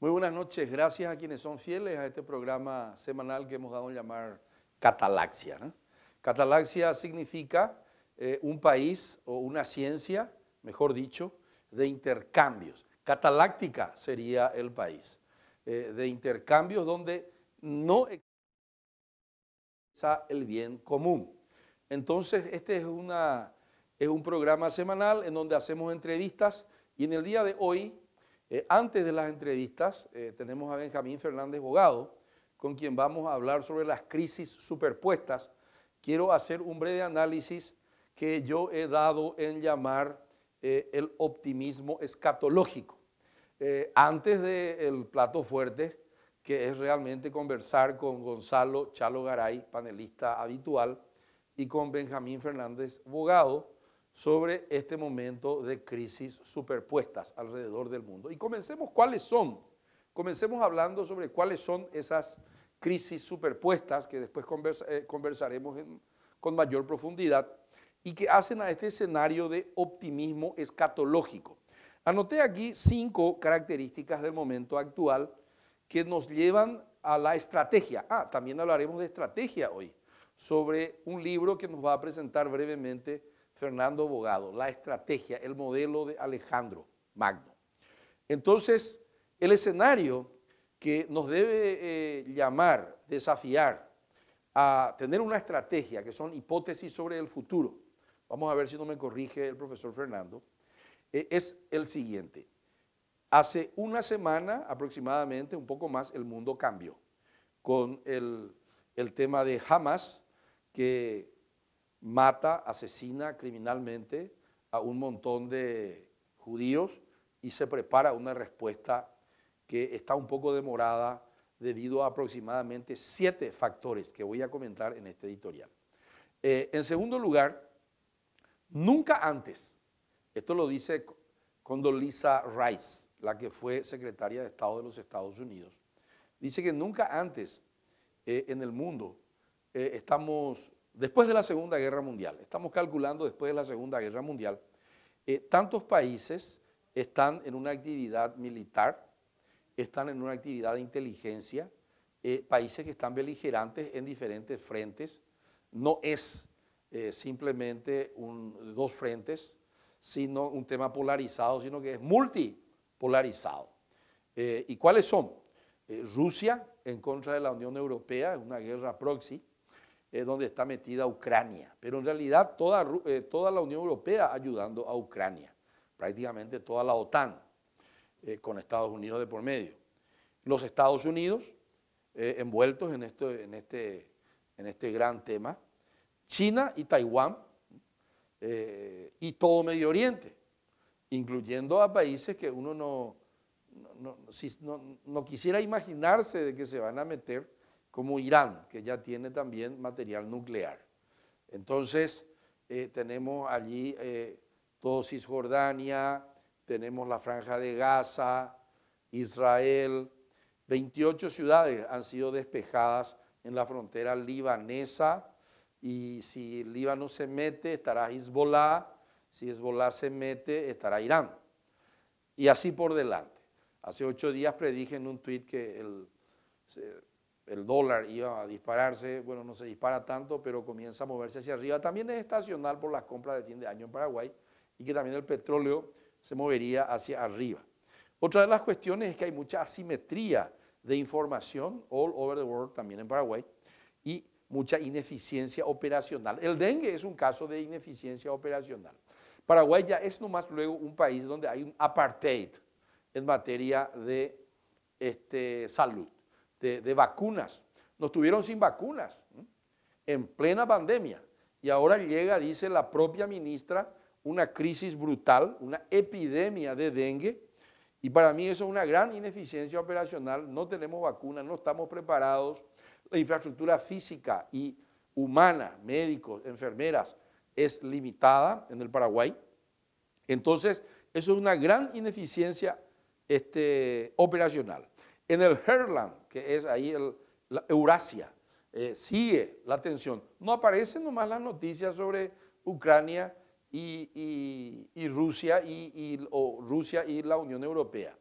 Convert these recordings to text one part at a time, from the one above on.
Muy buenas noches, gracias a quienes son fieles a este programa semanal que hemos dado a llamar Catalaxia, ¿no? Catalaxia significa un país o una ciencia, mejor dicho, de intercambios. Cataláctica sería el país, de intercambios donde no existe el bien común. Entonces, este es un programa semanal en donde hacemos entrevistas y en el día de hoy, antes de las entrevistas, tenemos a Benjamín Fernández Bogado, con quien vamos a hablar sobre las crisis superpuestas. Quiero hacer un breve análisis que yo he dado en llamar el optimismo escatológico. Antes del plato fuerte, que es realmente conversar con Gonzalo Chalo Garay, panelista habitual, y con Benjamín Fernández Bogado, sobre este momento de crisis superpuestas alrededor del mundo. Y comencemos hablando sobre cuáles son esas crisis superpuestas, que después conversaremos con mayor profundidad, y que hacen a este escenario de optimismo escatológico. Anoté aquí 5 características del momento actual que nos llevan a la estrategia. También hablaremos de estrategia hoy, sobre un libro que nos va a presentar brevemente Fernando Bogado, La Estrategia, el modelo de Alejandro Magno. Entonces, el escenario que nos debe llamar, desafiar a tener una estrategia, que son hipótesis sobre el futuro, vamos a ver si no me corrige el profesor Fernando, es el siguiente. Hace una semana aproximadamente, un poco más, el mundo cambió con el tema de Hamas, que mata, asesina criminalmente a un montón de judíos y se prepara una respuesta que está un poco demorada debido a aproximadamente 7 factores que voy a comentar en este editorial. En segundo lugar, nunca antes, esto lo dice Condoleezza Rice, la que fue secretaria de Estado de los Estados Unidos, dice que nunca antes en el mundo estamos, después de la Segunda Guerra Mundial, estamos calculando después de la Segunda Guerra Mundial, tantos países están en una actividad militar, están en una actividad de inteligencia, países que están beligerantes en diferentes frentes, no es simplemente dos frentes, sino un tema polarizado, sino que es multipolarizado. ¿Y cuáles son? Rusia en contra de la Unión Europea, es una guerra proxy, donde está metida Ucrania, pero en realidad toda la Unión Europea ayudando a Ucrania, prácticamente toda la OTAN, con Estados Unidos de por medio. Los Estados Unidos envueltos en este gran tema, China y Taiwán, y todo Medio Oriente, incluyendo a países que uno no quisiera imaginarse de que se van a meter, como Irán, que ya tiene también material nuclear. Entonces, tenemos allí todo Cisjordania, tenemos la Franja de Gaza, Israel, 28 ciudades han sido despejadas en la frontera libanesa, y si el Líbano se mete, estará Hezbollah, si Hezbollah se mete, estará Irán, y así por delante. Hace 8 días predije en un tuit que el dólar iba a dispararse, bueno, no se dispara tanto, pero comienza a moverse hacia arriba. También es estacional por las compras de fin de año en Paraguay, y que también el petróleo se movería hacia arriba. Otra de las cuestiones es que hay mucha asimetría de información all over the world, también en Paraguay, y mucha ineficiencia operacional. El dengue es un caso de ineficiencia operacional. Paraguay ya es nomás luego un país donde hay un apartheid en materia de salud, de vacunas. Nos tuvieron sin vacunas en plena pandemia, y ahora llega, dice la propia ministra, una crisis brutal, una epidemia de dengue, y para mí eso es una gran ineficiencia operacional. No tenemos vacunas, no estamos preparados, la infraestructura física y humana, médicos, enfermeras, es limitada en el Paraguay. Entonces, eso es una gran ineficiencia operacional. En el Heartland, que es ahí la Eurasia, sigue la tensión. No aparecen nomás las noticias sobre Ucrania y Rusia, o Rusia y la Unión Europea.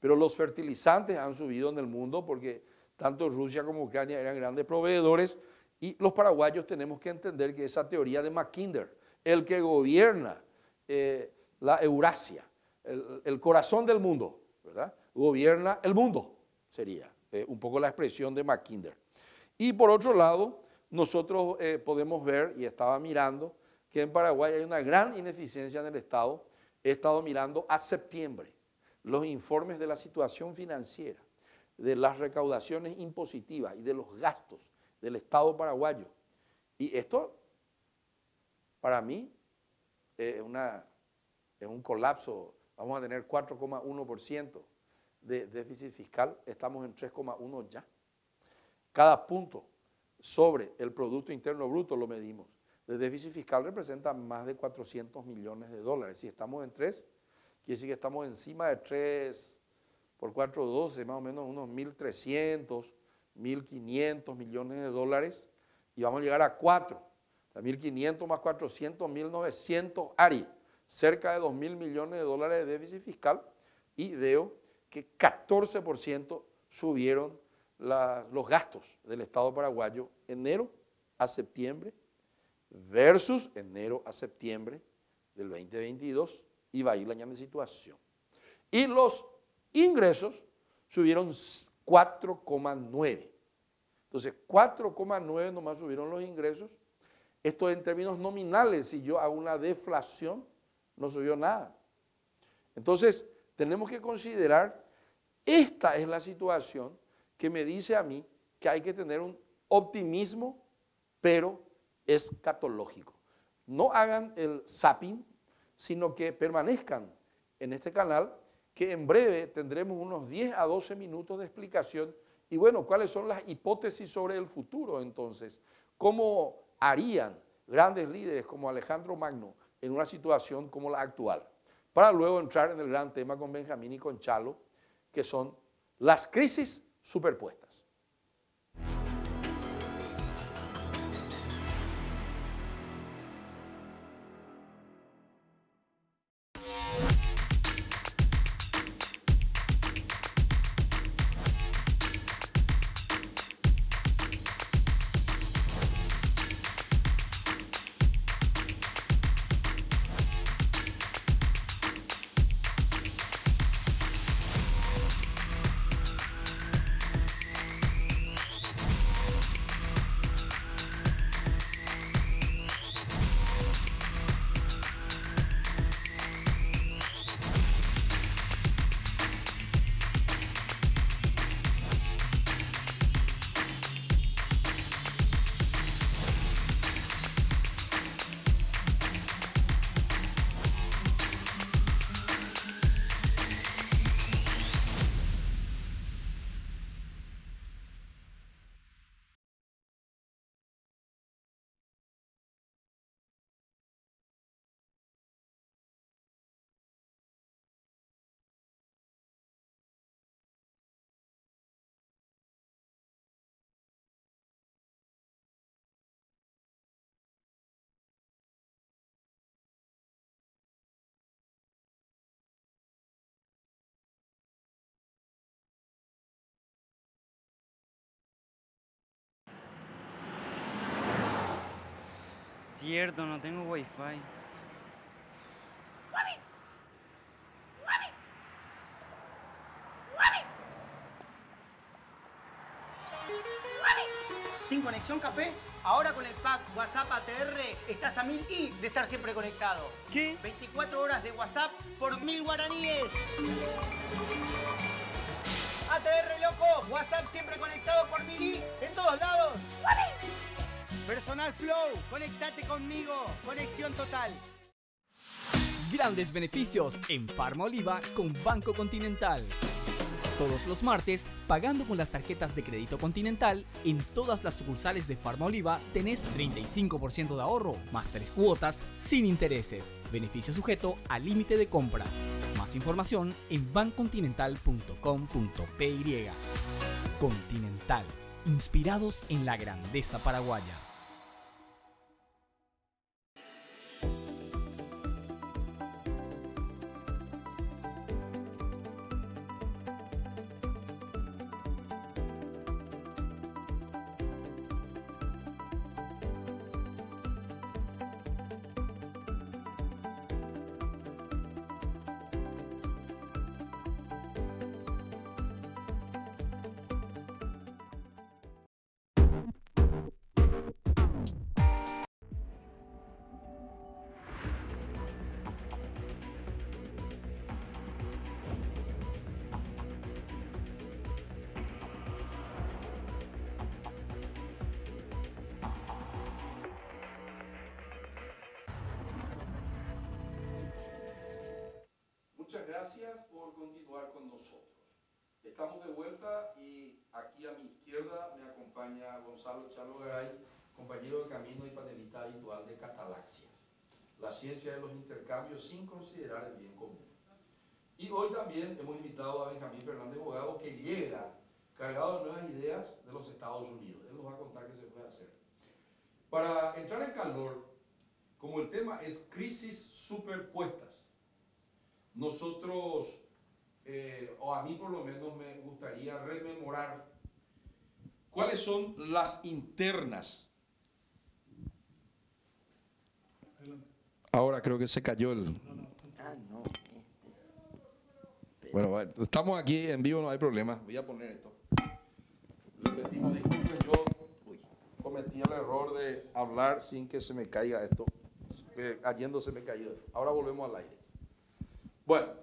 pero los fertilizantes han subido en el mundo porque tanto Rusia como Ucrania eran grandes proveedores y los paraguayos tenemos que entender que esa teoría de Mackinder, el que gobierna la Eurasia, el corazón del mundo, ¿verdad? Gobierna el mundo, sería un poco la expresión de Mackinder. Y por otro lado, nosotros podemos ver, y estaba mirando, que en Paraguay hay una gran ineficiencia en el Estado. He estado mirando a septiembre los informes de la situación financiera, de las recaudaciones impositivas y de los gastos del Estado paraguayo. Y esto, para mí, es un colapso. Vamos a tener 4,1% de déficit fiscal, estamos en 3,1 ya. Cada punto sobre el Producto Interno Bruto lo medimos. El déficit fiscal representa más de 400 millones de dólares. Si estamos en 3, quiere decir que estamos encima de 3 por 4, 12, más o menos unos 1.300, 1.500 millones de dólares, y vamos a llegar a 4. 1.500 más 400, 1.900 ARI, cerca de 2.000 millones de dólares de déficit fiscal, y veo que 14% subieron los gastos del Estado paraguayo enero a septiembre versus enero a septiembre del 2022, y va a ir la misma situación. Y los ingresos subieron 4,9. Entonces, 4,9 nomás subieron los ingresos. Esto en términos nominales, si yo hago una deflación, no subió nada. Entonces, tenemos que considerar, esta es la situación que me dice a mí que hay que tener un optimismo, pero escatológico. No hagan el zapping, sino que permanezcan en este canal, que en breve tendremos unos 10 a 12 minutos de explicación. Y bueno, ¿cuáles son las hipótesis sobre el futuro entonces? ¿Cómo harían grandes líderes como Alejandro Magno en una situación como la actual? Para luego entrar en el gran tema con Benjamín y con Chalo, que son las crisis superpuestas. Cierto, no tengo wifi. Sin conexión Café, ahora con el pack WhatsApp ATR estás a 1000 y de estar siempre conectado. ¿Qué? 24 horas de WhatsApp por 1000 guaraníes. ATR loco, WhatsApp siempre conectado por 1000 y en todos lados. Personal Flow, conectate conmigo. Conexión total. Grandes beneficios en Farma Oliva con Banco Continental. Todos los martes, pagando con las tarjetas de crédito Continental, en todas las sucursales de Farma Oliva tenés 35% de ahorro, más 3 cuotas, sin intereses. Beneficio sujeto al límite de compra. Más información en bancontinental.com.py. Continental, inspirados en la grandeza paraguaya. Estamos de vuelta y aquí a mi izquierda me acompaña Gonzalo Chalo Garay, compañero de camino y panelista habitual de Catalaxia, la ciencia de los intercambios sin considerar el bien común. Y hoy también hemos invitado a Benjamín Fernández Bogado, que llega cargado de nuevas ideas de los Estados Unidos. Él nos va a contar qué se puede hacer. Para entrar en calor, como el tema es crisis superpuestas, nosotros, o a mí por lo menos me gustaría rememorar cuáles son las internas. Ahora creo que se cayó el... Bueno, estamos aquí en vivo, no hay problema. Voy a poner esto. Le pedimos disculpas, yo cometí el error de hablar sin que se me caiga esto. Cayendo se me cayó. Ahora volvemos al aire. Bueno,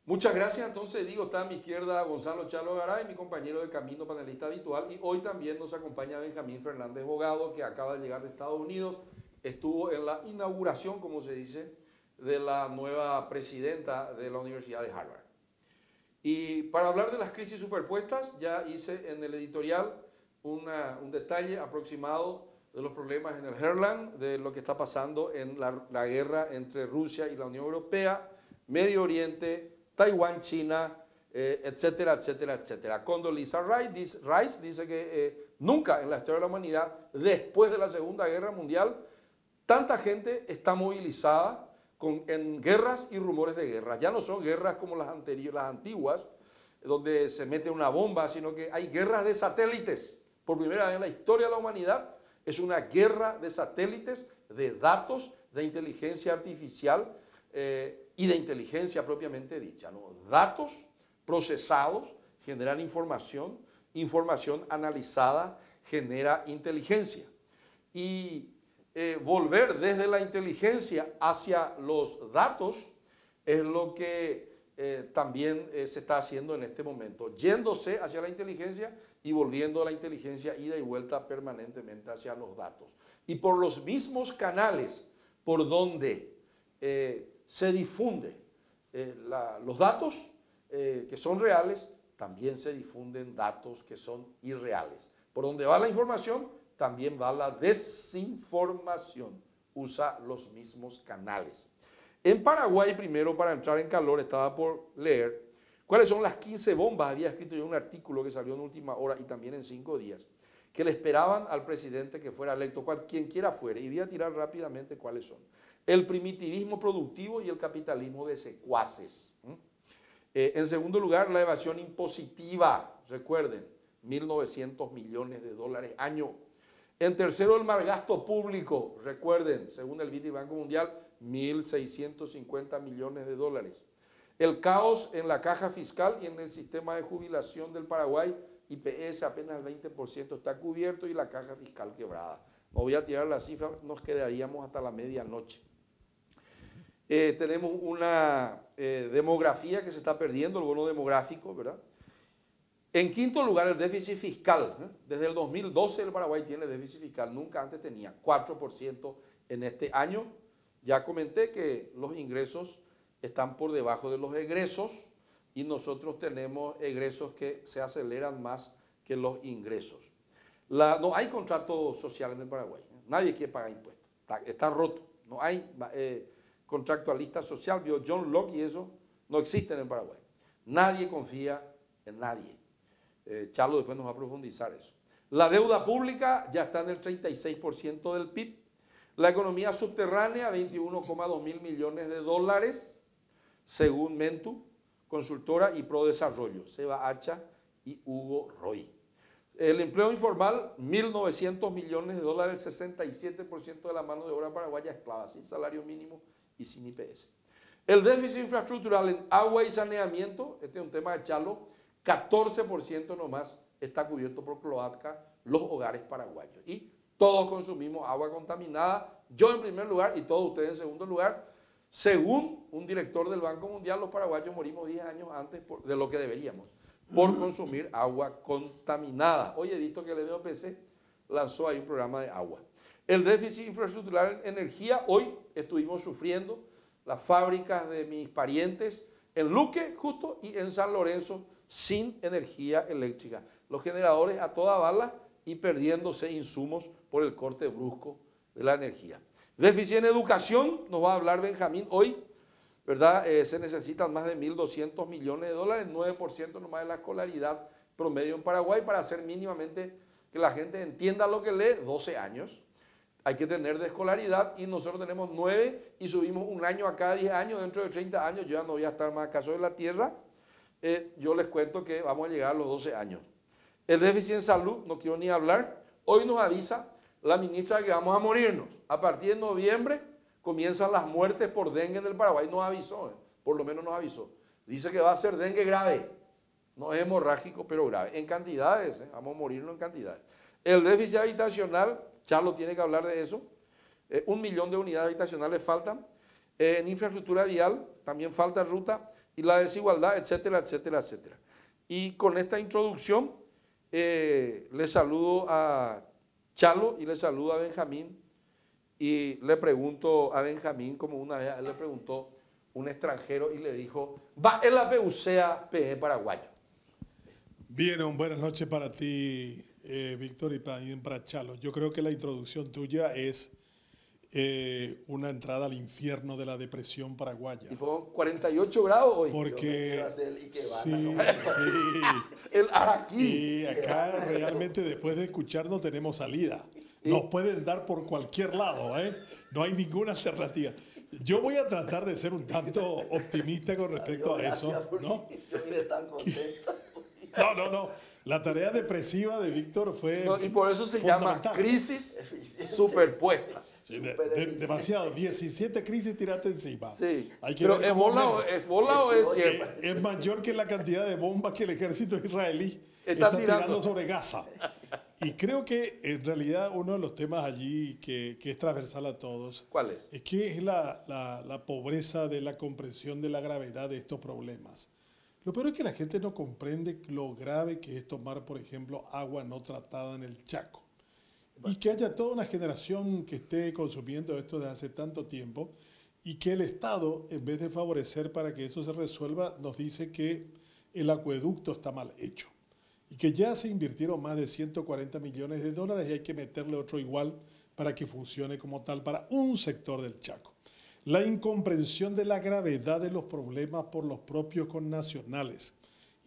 muchas gracias. Entonces digo, está a mi izquierda Gonzalo Chalo Garay, mi compañero de camino panelista habitual. Y hoy también nos acompaña Benjamín Fernández Bogado, que acaba de llegar de Estados Unidos. Estuvo en la inauguración, como se dice, de la nueva presidenta de la Universidad de Harvard. Y para hablar de las crisis superpuestas, ya hice en el editorial un detalle aproximado de los problemas en el Heartland, de lo que está pasando en la guerra entre Rusia y la Unión Europea, Medio Oriente, Taiwán, China, etcétera, etcétera, etcétera. Condoleezza Rice dice que nunca en la historia de la humanidad, después de la Segunda Guerra Mundial, tanta gente está movilizada en guerras y rumores de guerra. Ya no son guerras como las antiguas, donde se mete una bomba, sino que hay guerras de satélites. Por primera vez en la historia de la humanidad, es una guerra de satélites, de datos, de inteligencia artificial y de inteligencia propiamente dicha, ¿no? Datos procesados generan información, información analizada genera inteligencia. Y volver desde la inteligencia hacia los datos es lo que también se está haciendo en este momento, yéndose hacia la inteligencia y volviendo a la inteligencia ida y vuelta permanentemente hacia los datos. Y por los mismos canales por donde se difunden los datos que son reales, también se difunden datos que son irreales. Por donde va la información, también va la desinformación, usa los mismos canales. En Paraguay, primero, para entrar en calor, estaba por leer cuáles son las 15 bombas, había escrito yo un artículo que salió en última hora y también en 5 días, que le esperaban al presidente que fuera electo, quien quiera fuera, y voy a tirar rápidamente cuáles son. El primitivismo productivo y el capitalismo de secuaces. En segundo lugar, la evasión impositiva, recuerden, 1.900 millones de dólares año. En tercero, el mal gasto público, recuerden, según el BID y Banco Mundial, 1.650 millones de dólares. El caos en la caja fiscal y en el sistema de jubilación del Paraguay, IPS apenas el 20% está cubierto y la caja fiscal quebrada. No voy a tirar la cifra, nos quedaríamos hasta la medianoche. Tenemos una demografía que se está perdiendo, el bono demográfico, ¿verdad? En quinto lugar, el déficit fiscal. Desde el 2012 el Paraguay tiene déficit fiscal, nunca antes tenía 4% en este año. Ya comenté que los ingresos están por debajo de los egresos y nosotros tenemos egresos que se aceleran más que los ingresos. No hay contrato social en el Paraguay, nadie quiere pagar impuestos, está roto, no hay contractualista social, vio John Locke y eso no existe en el Paraguay. Nadie confía en nadie. Charlo después nos va a profundizar eso. La deuda pública ya está en el 36% del PIB. La economía subterránea, 21,2 mil millones de dólares, según Mentu, consultora y Prodesarrollo, Seba Hacha y Hugo Roy. El empleo informal, 1.900 millones de dólares, 67% de la mano de obra paraguaya esclava, sin salario mínimo y sin IPS. El déficit infraestructural en agua y saneamiento, este es un tema de Chalo, 14% nomás está cubierto por cloaca los hogares paraguayos. Y todos consumimos agua contaminada, yo en primer lugar y todos ustedes en segundo lugar. Según un director del Banco Mundial, los paraguayos morimos 10 años antes de lo que deberíamos por consumir agua contaminada. Hoy he visto que el EDOPC lanzó ahí un programa de agua. El déficit infraestructural en energía, hoy estuvimos sufriendo las fábricas de mis parientes en Luque justo y en San Lorenzo sin energía eléctrica. Los generadores a toda bala y perdiéndose insumos por el corte brusco de la energía. Déficit en educación, nos va a hablar Benjamín hoy, ¿verdad? Se necesitan más de 1.200 millones de dólares, 9% nomás de la escolaridad promedio en Paraguay para hacer mínimamente que la gente entienda lo que lee, 12 años. Hay que tener de escolaridad y nosotros tenemos 9 y subimos un año a cada 10 años, dentro de 30 años yo ya no voy a estar más acaso de la tierra. Yo les cuento que vamos a llegar a los 12 años. El déficit en salud, no quiero ni hablar. Hoy nos avisa la ministra que vamos a morirnos. A partir de noviembre comienzan las muertes por dengue en el Paraguay. Nos avisó, por lo menos nos avisó. Dice que va a ser dengue grave. No es hemorrágico, pero grave. En cantidades, vamos a morirnos en cantidades. El déficit habitacional, Charlo tiene que hablar de eso. 1 millón de unidades habitacionales faltan. En infraestructura vial también falta ruta. Y la desigualdad, etcétera, etcétera, etcétera. Y con esta introducción le saludo a Charlo y le saludo a Benjamín. Y le pregunto a Benjamín, como una vez él le preguntó un extranjero y le dijo, va en la PUCEA PE paraguayo. Bien, buenas noches para ti, Víctor, y también para Charlo. Yo creo que la introducción tuya es una entrada al infierno de la depresión paraguaya. Y fue 48 grados hoy. Porque sí, el araquí. Y acá realmente después de escucharnos tenemos salida. Nos pueden dar por cualquier lado, ¿eh? No hay ninguna alternativa. Yo voy a tratar de ser un tanto optimista con respecto a eso, ¿no? Yo vine tan contento. No. La tarea depresiva de Víctor fue y por eso se llama crisis superpuesta. Sí, demasiado. 17 crisis tiraste encima. Sí. Hay que pero ¿es bola o es cierto? Es mayor que la cantidad de bombas que el ejército israelí está tirando sobre Gaza. Y creo que en realidad uno de los temas allí que es transversal a todos. ¿Cuál es? Es que es la pobreza de la comprensión de la gravedad de estos problemas. Lo peor es que la gente no comprende lo grave que es tomar, por ejemplo, agua no tratada en el Chaco. Y que haya toda una generación que esté consumiendo esto desde hace tanto tiempo y que el Estado, en vez de favorecer para que eso se resuelva, nos dice que el acueducto está mal hecho y que ya se invirtieron más de 140 millones de dólares y hay que meterle otro igual para que funcione como tal para un sector del Chaco. La incomprensión de la gravedad de los problemas por los propios connacionales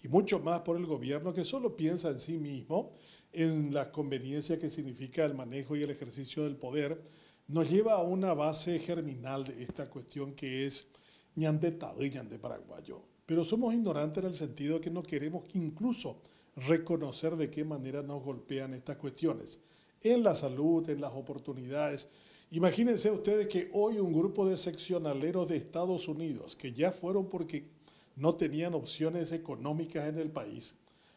y mucho más por el gobierno que solo piensa en sí mismo, en la conveniencia que significa el manejo y el ejercicio del poder, nos lleva a una base germinal de esta cuestión que es ñande y ñande paraguayo. Pero somos ignorantes en el sentido de que no queremos incluso reconocer de qué manera nos golpean estas cuestiones. En la salud, en las oportunidades. Imagínense ustedes que hoy un grupo de seccionaleros de Estados Unidos, que ya fueron porque no tenían opciones económicas en el país,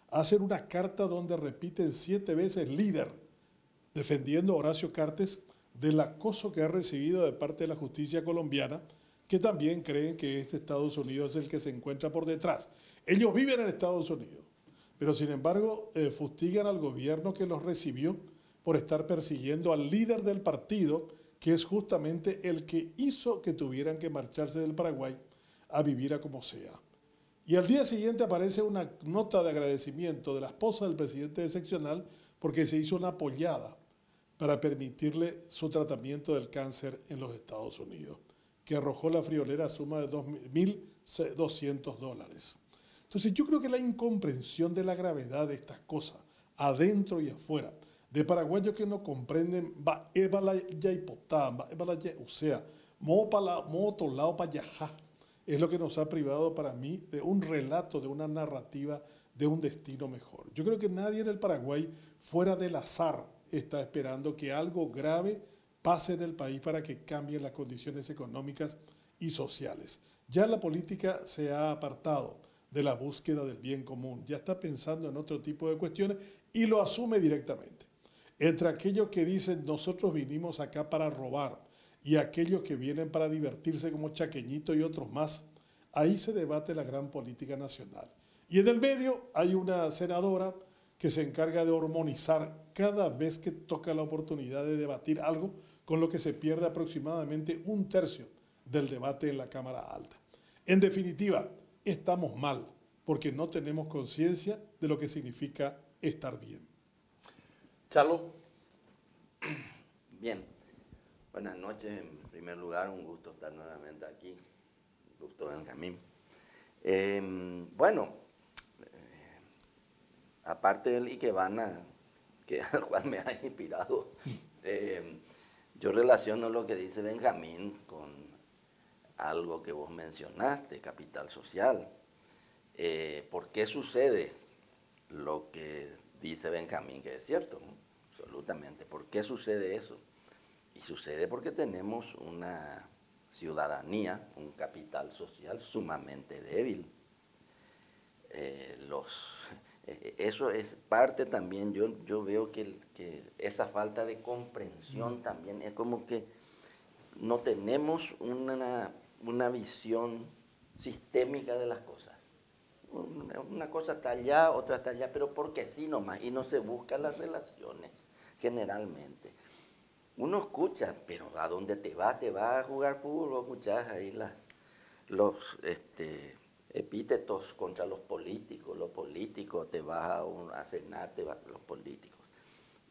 hacen una carta donde repiten 7 veces líder, defendiendo a Horacio Cartes del acoso que ha recibido de parte de la justicia colombiana, que también creen que este Estados Unidos es el que se encuentra por detrás. Ellos viven en Estados Unidos, pero sin embargo fustigan al gobierno que los recibió por estar persiguiendo al líder del partido, que es justamente el que hizo que tuvieran que marcharse del Paraguay a vivir a como sea. Y al día siguiente aparece una nota de agradecimiento de la esposa del presidente seccional porque se hizo una apoyada para permitirle su tratamiento del cáncer en los Estados Unidos, que arrojó la friolera suma de $2.200. Entonces yo creo que la incomprensión de la gravedad de estas cosas, adentro y afuera, de paraguayos que no comprenden, otro lado para allá, es lo que nos ha privado para mí de un relato, de una narrativa, de un destino mejor. Yo creo que nadie en el Paraguay, fuera del azar, está esperando que algo grave pase en el país para que cambien las condiciones económicas y sociales. Ya la política se ha apartado de la búsqueda del bien común, ya está pensando en otro tipo de cuestiones y lo asume directamente. Entre aquellos que dicen nosotros vinimos acá para robar y aquellos que vienen para divertirse como Chaqueñito y otros más, ahí se debate la gran política nacional. Y en el medio hay una senadora que se encarga de hormonizar cada vez que toca la oportunidad de debatir algo, con lo que se pierde aproximadamente 1/3 del debate en la Cámara Alta. En definitiva, estamos mal porque no tenemos conciencia de lo que significa estar bien. Charlo. Bien, buenas noches. En primer lugar, un gusto estar nuevamente aquí. Un gusto, Benjamín. Aparte del Ikebana, al cual me ha inspirado, yo relaciono lo que dice Benjamín con algo que vos mencionaste, capital social. ¿Por qué sucede lo que dice Benjamín, que es cierto, ¿no? Absolutamente. ¿Por qué sucede eso? Y sucede porque tenemos una ciudadanía, un capital social sumamente débil. Eso es parte también, yo veo que esa falta de comprensión también es como que no tenemos una visión sistémica de las cosas. Una cosa está allá, otra está allá, pero porque sí nomás, y no se buscan las relaciones generalmente. Uno escucha, pero ¿a dónde te vas? ¿Te vas a jugar fútbol? ¿O escuchás ahí los epítetos contra los políticos, te vas a cenar, te vas a los políticos?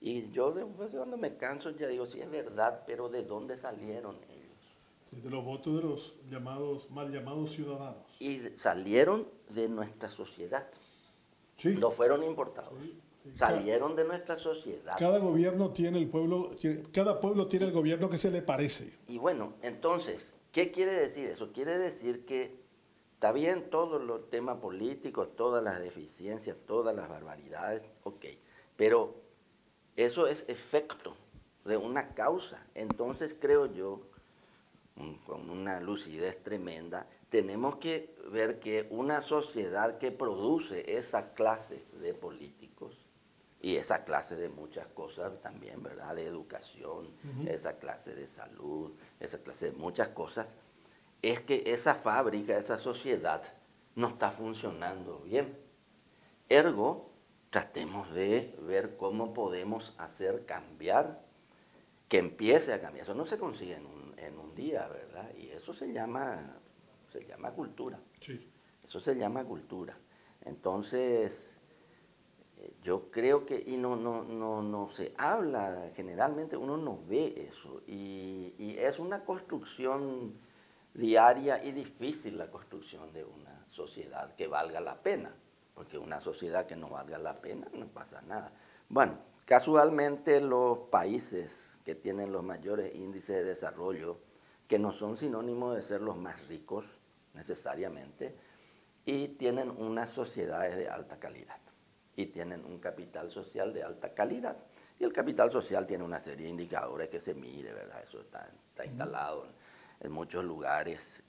Y yo después cuando me canso ya digo, sí es verdad, pero ¿de dónde salieron ellos? De los votos de los mal llamados ciudadanos. Y salieron de nuestra sociedad. Sí. No fueron importados. Sí. Salieron de nuestra sociedad. Cada gobierno tiene cada pueblo tiene el gobierno que se le parece. Y bueno, entonces, ¿qué quiere decir eso? Quiere decir que está bien todos los temas políticos, todas las deficiencias, todas las barbaridades, ok, pero eso es efecto de una causa. Entonces creo yo, con una lucidez tremenda, tenemos que ver que una sociedad que produce esa clase de políticos y esa clase de muchas cosas también, ¿verdad? De educación, esa clase de salud, esa clase de muchas cosas, es que esa fábrica, esa sociedad no está funcionando bien. Ergo, tratemos de ver cómo podemos hacer cambiar, que empiece a cambiar. Eso no se consigue en un día, ¿verdad? Y eso se llama cultura. Sí. Eso se llama cultura. Entonces, yo creo que, y no se habla, generalmente uno no ve eso. Y es una construcción diaria y difícil la construcción de una sociedad que valga la pena. Porque una sociedad que no valga la pena no pasa nada. Bueno, casualmente los países que tienen los mayores índices de desarrollo, que no son sinónimos de ser los más ricos necesariamente, y tienen unas sociedades de alta calidad, y tienen un capital social de alta calidad. Y el capital social tiene una serie de indicadores que se mide, ¿verdad? Eso está instalado en muchos lugares.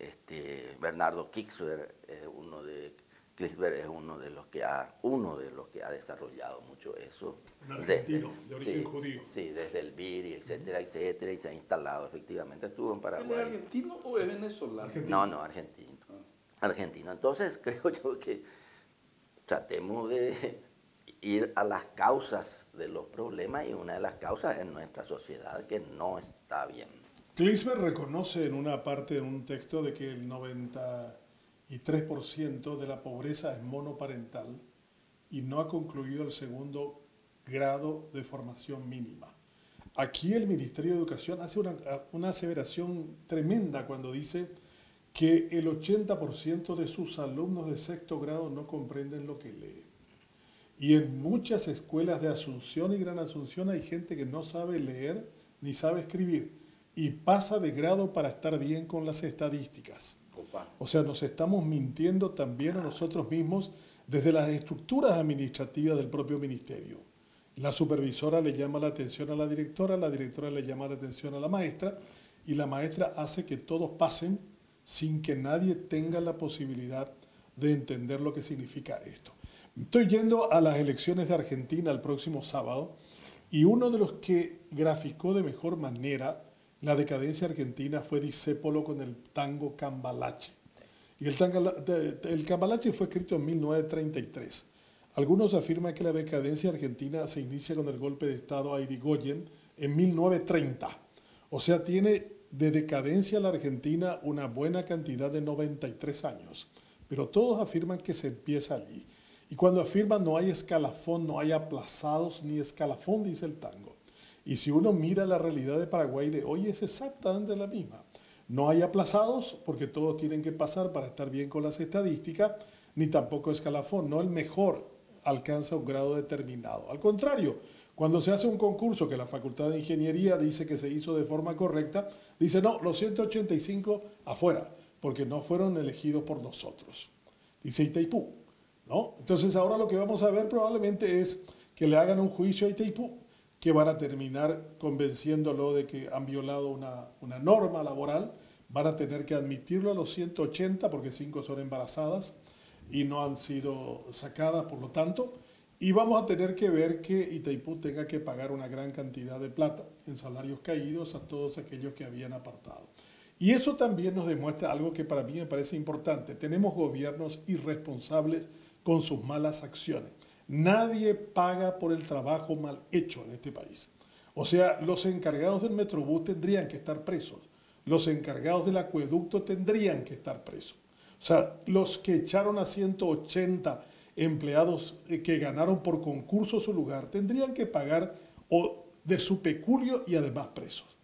Bernardo Kiesler es uno de los que ha desarrollado mucho eso. Un argentino de origen judío. Sí, desde el BID, etcétera, etcétera, y se ha instalado efectivamente. Estuvo en Paraguay. ¿Es argentino o es venezolano? No, argentino. Argentino. Entonces creo yo que tratemos de ir a las causas de los problemas, y una de las causas es nuestra sociedad que no está bien. Klinsberg reconoce en una parte de un texto de que el 93% de la pobreza es monoparental y no ha concluido el segundo grado de formación mínima. Aquí el Ministerio de Educación hace una aseveración tremenda cuando dice que el 80% de sus alumnos de sexto grado no comprenden lo que leen. Y en muchas escuelas de Asunción y Gran Asunción hay gente que no sabe leer ni sabe escribir y pasa de grado para estar bien con las estadísticas. O sea, nos estamos mintiendo también a nosotros mismos desde las estructuras administrativas del propio ministerio. La supervisora le llama la atención a la directora le llama la atención a la maestra, y la maestra hace que todos pasen sin que nadie tenga la posibilidad de entender lo que significa esto. Estoy yendo a las elecciones de Argentina el próximo sábado, y uno de los que graficó de mejor manera la decadencia argentina fue Discépolo con el tango Cambalache. Y el Cambalache fue escrito en 1933. Algunos afirman que la decadencia argentina se inicia con el golpe de Estado a Irigoyen en 1930. O sea, tiene de decadencia la Argentina una buena cantidad de 93 años. pero todos afirman que se empieza allí. Y cuando afirman no hay escalafón, no hay aplazados ni escalafón, dice el tango. Y si uno mira la realidad de Paraguay de hoy es exactamente la misma. No hay aplazados porque todos tienen que pasar para estar bien con las estadísticas, ni tampoco escalafón, no el mejor alcanza un grado determinado. Al contrario, cuando se hace un concurso que la Facultad de Ingeniería dice que se hizo de forma correcta, dice no, los 185 afuera, porque no fueron elegidos por nosotros. Dice Itaipú, ¿no? Entonces ahora lo que vamos a ver probablemente es que le hagan un juicio a Itaipú, que van a terminar convenciéndolo de que han violado una norma laboral, van a tener que admitirlo a los 180 porque 5 son embarazadas y no han sido sacadas, por lo tanto, y vamos a tener que ver que Itaipú tenga que pagar una gran cantidad de plata en salarios caídos a todos aquellos que habían apartado. Y eso también nos demuestra algo que para mí me parece importante. Tenemos gobiernos irresponsables con sus malas acciones. Nadie paga por el trabajo mal hecho en este país. O sea, los encargados del Metrobús tendrían que estar presos. Los encargados del acueducto tendrían que estar presos. O sea, los que echaron a 180 empleados que ganaron por concurso su lugar tendrían que pagar de su peculio y además presos.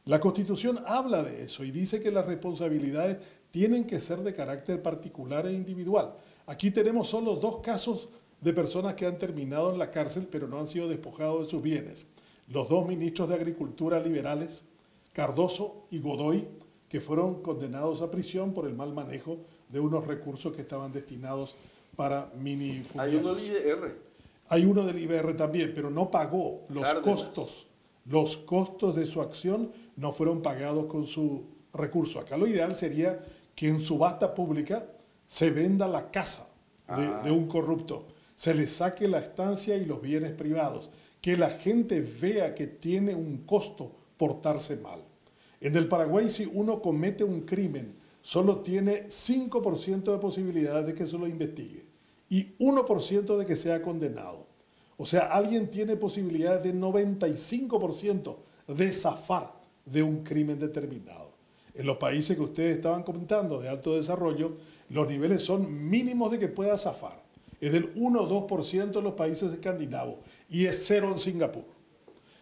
La Constitución habla de eso y dice que las responsabilidades tienen que ser de carácter particular e individual. Aquí tenemos solo 2 casos de personas que han terminado en la cárcel pero no han sido despojados de sus bienes. Los 2 ministros de Agricultura liberales, Cardoso y Godoy, que fueron condenados a prisión por el mal manejo de unos recursos que estaban destinados para minifuncionarios. Hay uno del IBR. Hay uno del IBR también, pero no pagó los costos. Los costos de su acción no fueron pagados con su recurso. Acá lo ideal sería que en subasta pública se venda la casa de un corrupto, se le saque la estancia y los bienes privados, que la gente vea que tiene un costo portarse mal. En el Paraguay, si uno comete un crimen, solo tiene 5% de posibilidades de que se lo investigue y 1% de que sea condenado. O sea, alguien tiene posibilidades de 95% de zafar de un crimen determinado. En los países que ustedes estaban comentando de alto desarrollo, los niveles son mínimos de que pueda zafar. Es del 1 o 2% en los países escandinavos y es 0 en Singapur.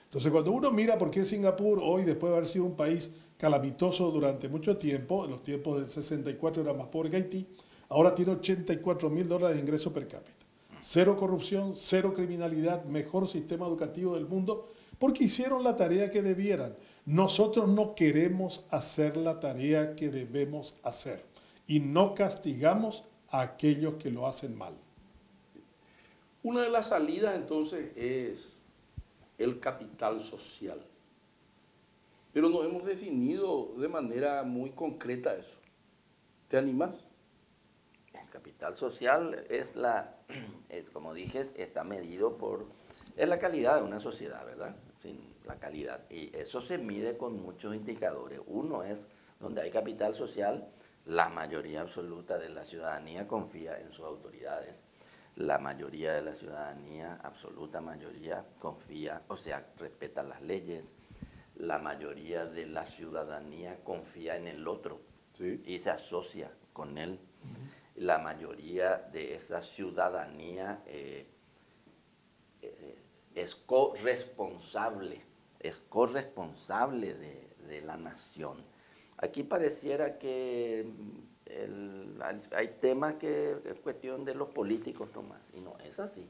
Entonces, cuando uno mira por qué Singapur hoy, después de haber sido un país calamitoso durante mucho tiempo, en los tiempos del 64 era más pobre que Haití, ahora tiene $84.000 de ingreso per cápita. 0 corrupción, 0 criminalidad, mejor sistema educativo del mundo, porque hicieron la tarea que debieran. Nosotros no queremos hacer la tarea que debemos hacer y no castigamos a aquellos que lo hacen mal. Una de las salidas entonces es el capital social. Pero no hemos definido de manera muy concreta eso. ¿Te animas? El capital social como dije, está medido es la calidad de una sociedad, ¿verdad? La calidad. Y eso se mide con muchos indicadores. Uno es, donde hay capital social, la mayoría absoluta de la ciudadanía confía en sus autoridades. La mayoría de la ciudadanía, absoluta mayoría, confía, o sea, respeta las leyes. La mayoría de la ciudadanía confía en el otro, ¿sí?, y se asocia con él. La mayoría de esa ciudadanía es corresponsable de la nación. Aquí pareciera que hay temas que es cuestión de los políticos nomás, y no es así.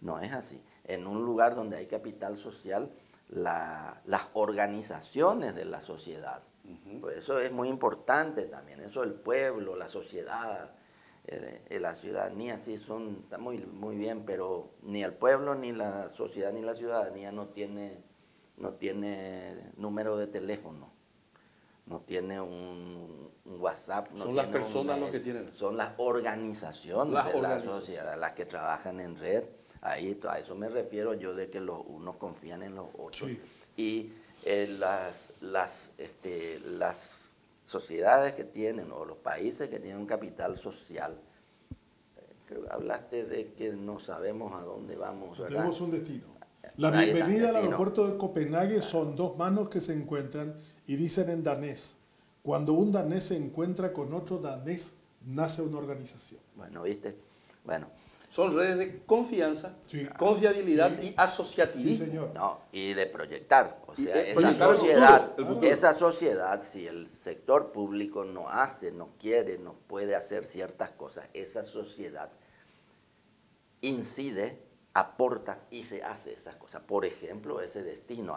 No es así. En un lugar donde hay capital social, las organizaciones de la sociedad, pues eso es muy importante también, eso del pueblo, la sociedad, la ciudadanía sí está muy, muy bien, pero ni el pueblo, ni la sociedad, ni la ciudadanía no tiene número de teléfono, no tiene un WhatsApp. No son las personas los que tienen. Son las organizaciones de la sociedad, las que trabajan en red. Ahí, a eso me refiero yo, de que unos confían en los otros. Sí. Y las sociedades que tienen, o los países que tienen un capital social, hablaste de que no sabemos a dónde vamos, ¿verdad? Tenemos un destino. La bienvenida al aeropuerto de Copenhague son 2 manos que se encuentran y dicen en danés. Cuando un danés se encuentra con otro danés, nace una organización. Bueno, ¿viste? Bueno. Son redes de confianza, Sí. confiabilidad Sí. y asociativismo. Sí, señor. No, y de proyectar. O sea, esa proyectar el sociedad, futuro, el futuro. esa sociedad, si el sector público no hace, no quiere, no puede hacer ciertas cosas, esa sociedad incide, aporta y se hace esas cosas. Por ejemplo, a ese destino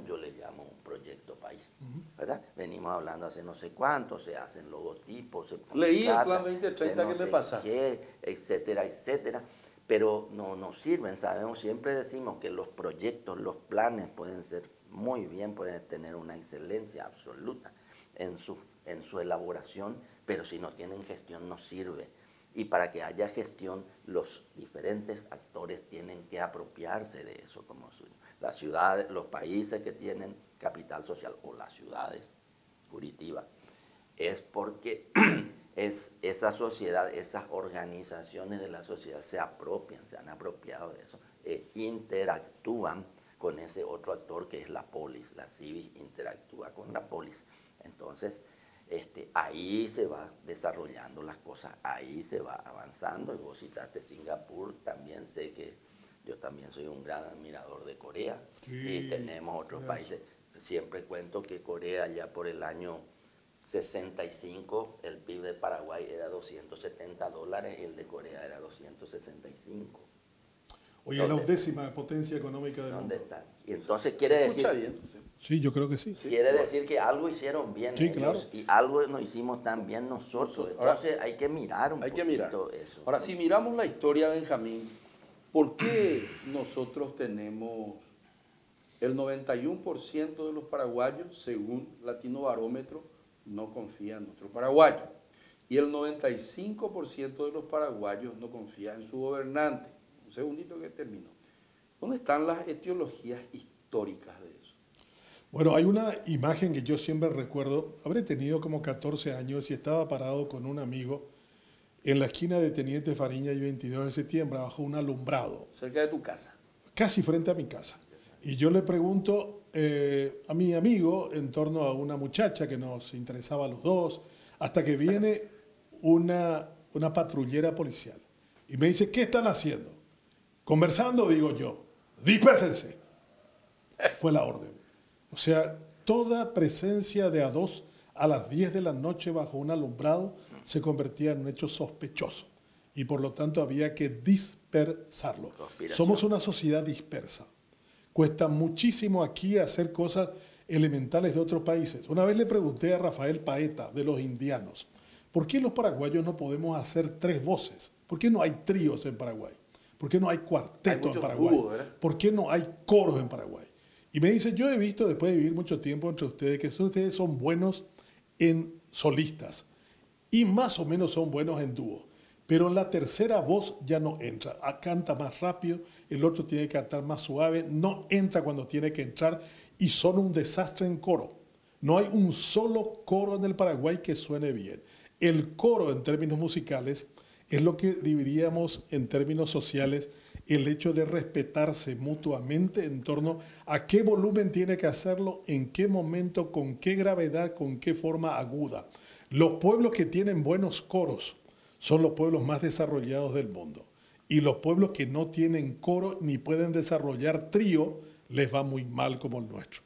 yo le llamo un proyecto país, ¿verdad? Venimos hablando hace no sé cuánto, se hacen logotipos, se Leí el contrata, plan 2030 se no que me sé pasaste. qué, etcétera, etcétera. Pero no nos sirven, sabemos, siempre decimos que los proyectos, los planes pueden ser muy bien, pueden tener una excelencia absoluta en su elaboración, pero si no tienen gestión no sirve. Y para que haya gestión, los diferentes actores tienen que apropiarse de eso como suyo. Las ciudades, los países que tienen capital social, o las ciudades, Curitiba, es porque esa sociedad, esas organizaciones de la sociedad se apropian, se han apropiado de eso, interactúan con ese otro actor que es la polis, la civis interactúa con la polis. Entonces, ahí se va desarrollando las cosas, ahí se va avanzando. Y vos citaste Singapur, también sé que yo también soy un gran admirador de Corea, Sí, y tenemos otros países. Siempre cuento que Corea ya por el año 65, el PIB de Paraguay era $270 y el de Corea era 265. Hoy es la 10ª potencia económica del ¿Dónde mundo. están? Y entonces quiere Escucha decir, bien. Sí. Sí, yo creo que sí. quiere decir que algo hicieron bien Sí, ellos, claro. y algo nos hicimos tan bien nosotros. Ahora, Entonces hay que mirar un Hay que poquito mirar. eso. Ahora, si miramos la historia, Benjamín, ¿por qué nosotros tenemos el 91% de los paraguayos, según Latino Barómetro, no confía en nuestro paraguayo? Y el 95% de los paraguayos no confía en su gobernante. Un segundito que termino. ¿Dónde están las etiologías históricas de eso? Bueno, hay una imagen que yo siempre recuerdo. Habré tenido como 14 años y estaba parado con un amigo en la esquina de Teniente Fariña y 22 de septiembre, bajo un alumbrado, Cerca de tu casa. casi frente a mi casa. Y yo le pregunto a mi amigo en torno a una muchacha que nos interesaba a los dos, hasta que viene una patrullera policial. Y me dice, ¿qué están haciendo? Conversando, digo yo, dispérsense. Fue la orden. O sea, toda presencia de a dos a las 10 de la noche bajo un alumbrado se convertía en un hecho sospechoso. Y por lo tanto había que dispersarlo. Conspiración. Somos una sociedad dispersa. Cuesta muchísimo aquí hacer cosas elementales de otros países. Una vez le pregunté a Rafael Paeta, de los indianos, ¿por qué los paraguayos no podemos hacer 3 voces? ¿Por qué no hay tríos en Paraguay? ¿Por qué no hay cuarteto Hay en muchos Paraguay? dúos, ¿verdad? ¿Por qué no hay coros en Paraguay? Y me dice, yo he visto después de vivir mucho tiempo entre ustedes que ustedes son buenos en solistas y más o menos son buenos en dúo. Pero la tercera voz ya no entra. Canta más rápido, el otro tiene que cantar más suave, no entra cuando tiene que entrar y son un desastre en coro. No hay un solo coro en el Paraguay que suene bien. El coro en términos musicales es lo que dividiríamos en términos sociales el hecho de respetarse mutuamente en torno a qué volumen tiene que hacerlo, en qué momento, con qué gravedad, con qué forma aguda. Los pueblos que tienen buenos coros son los pueblos más desarrollados del mundo. Y los pueblos que no tienen coro ni pueden desarrollar trío, les va muy mal como el nuestro.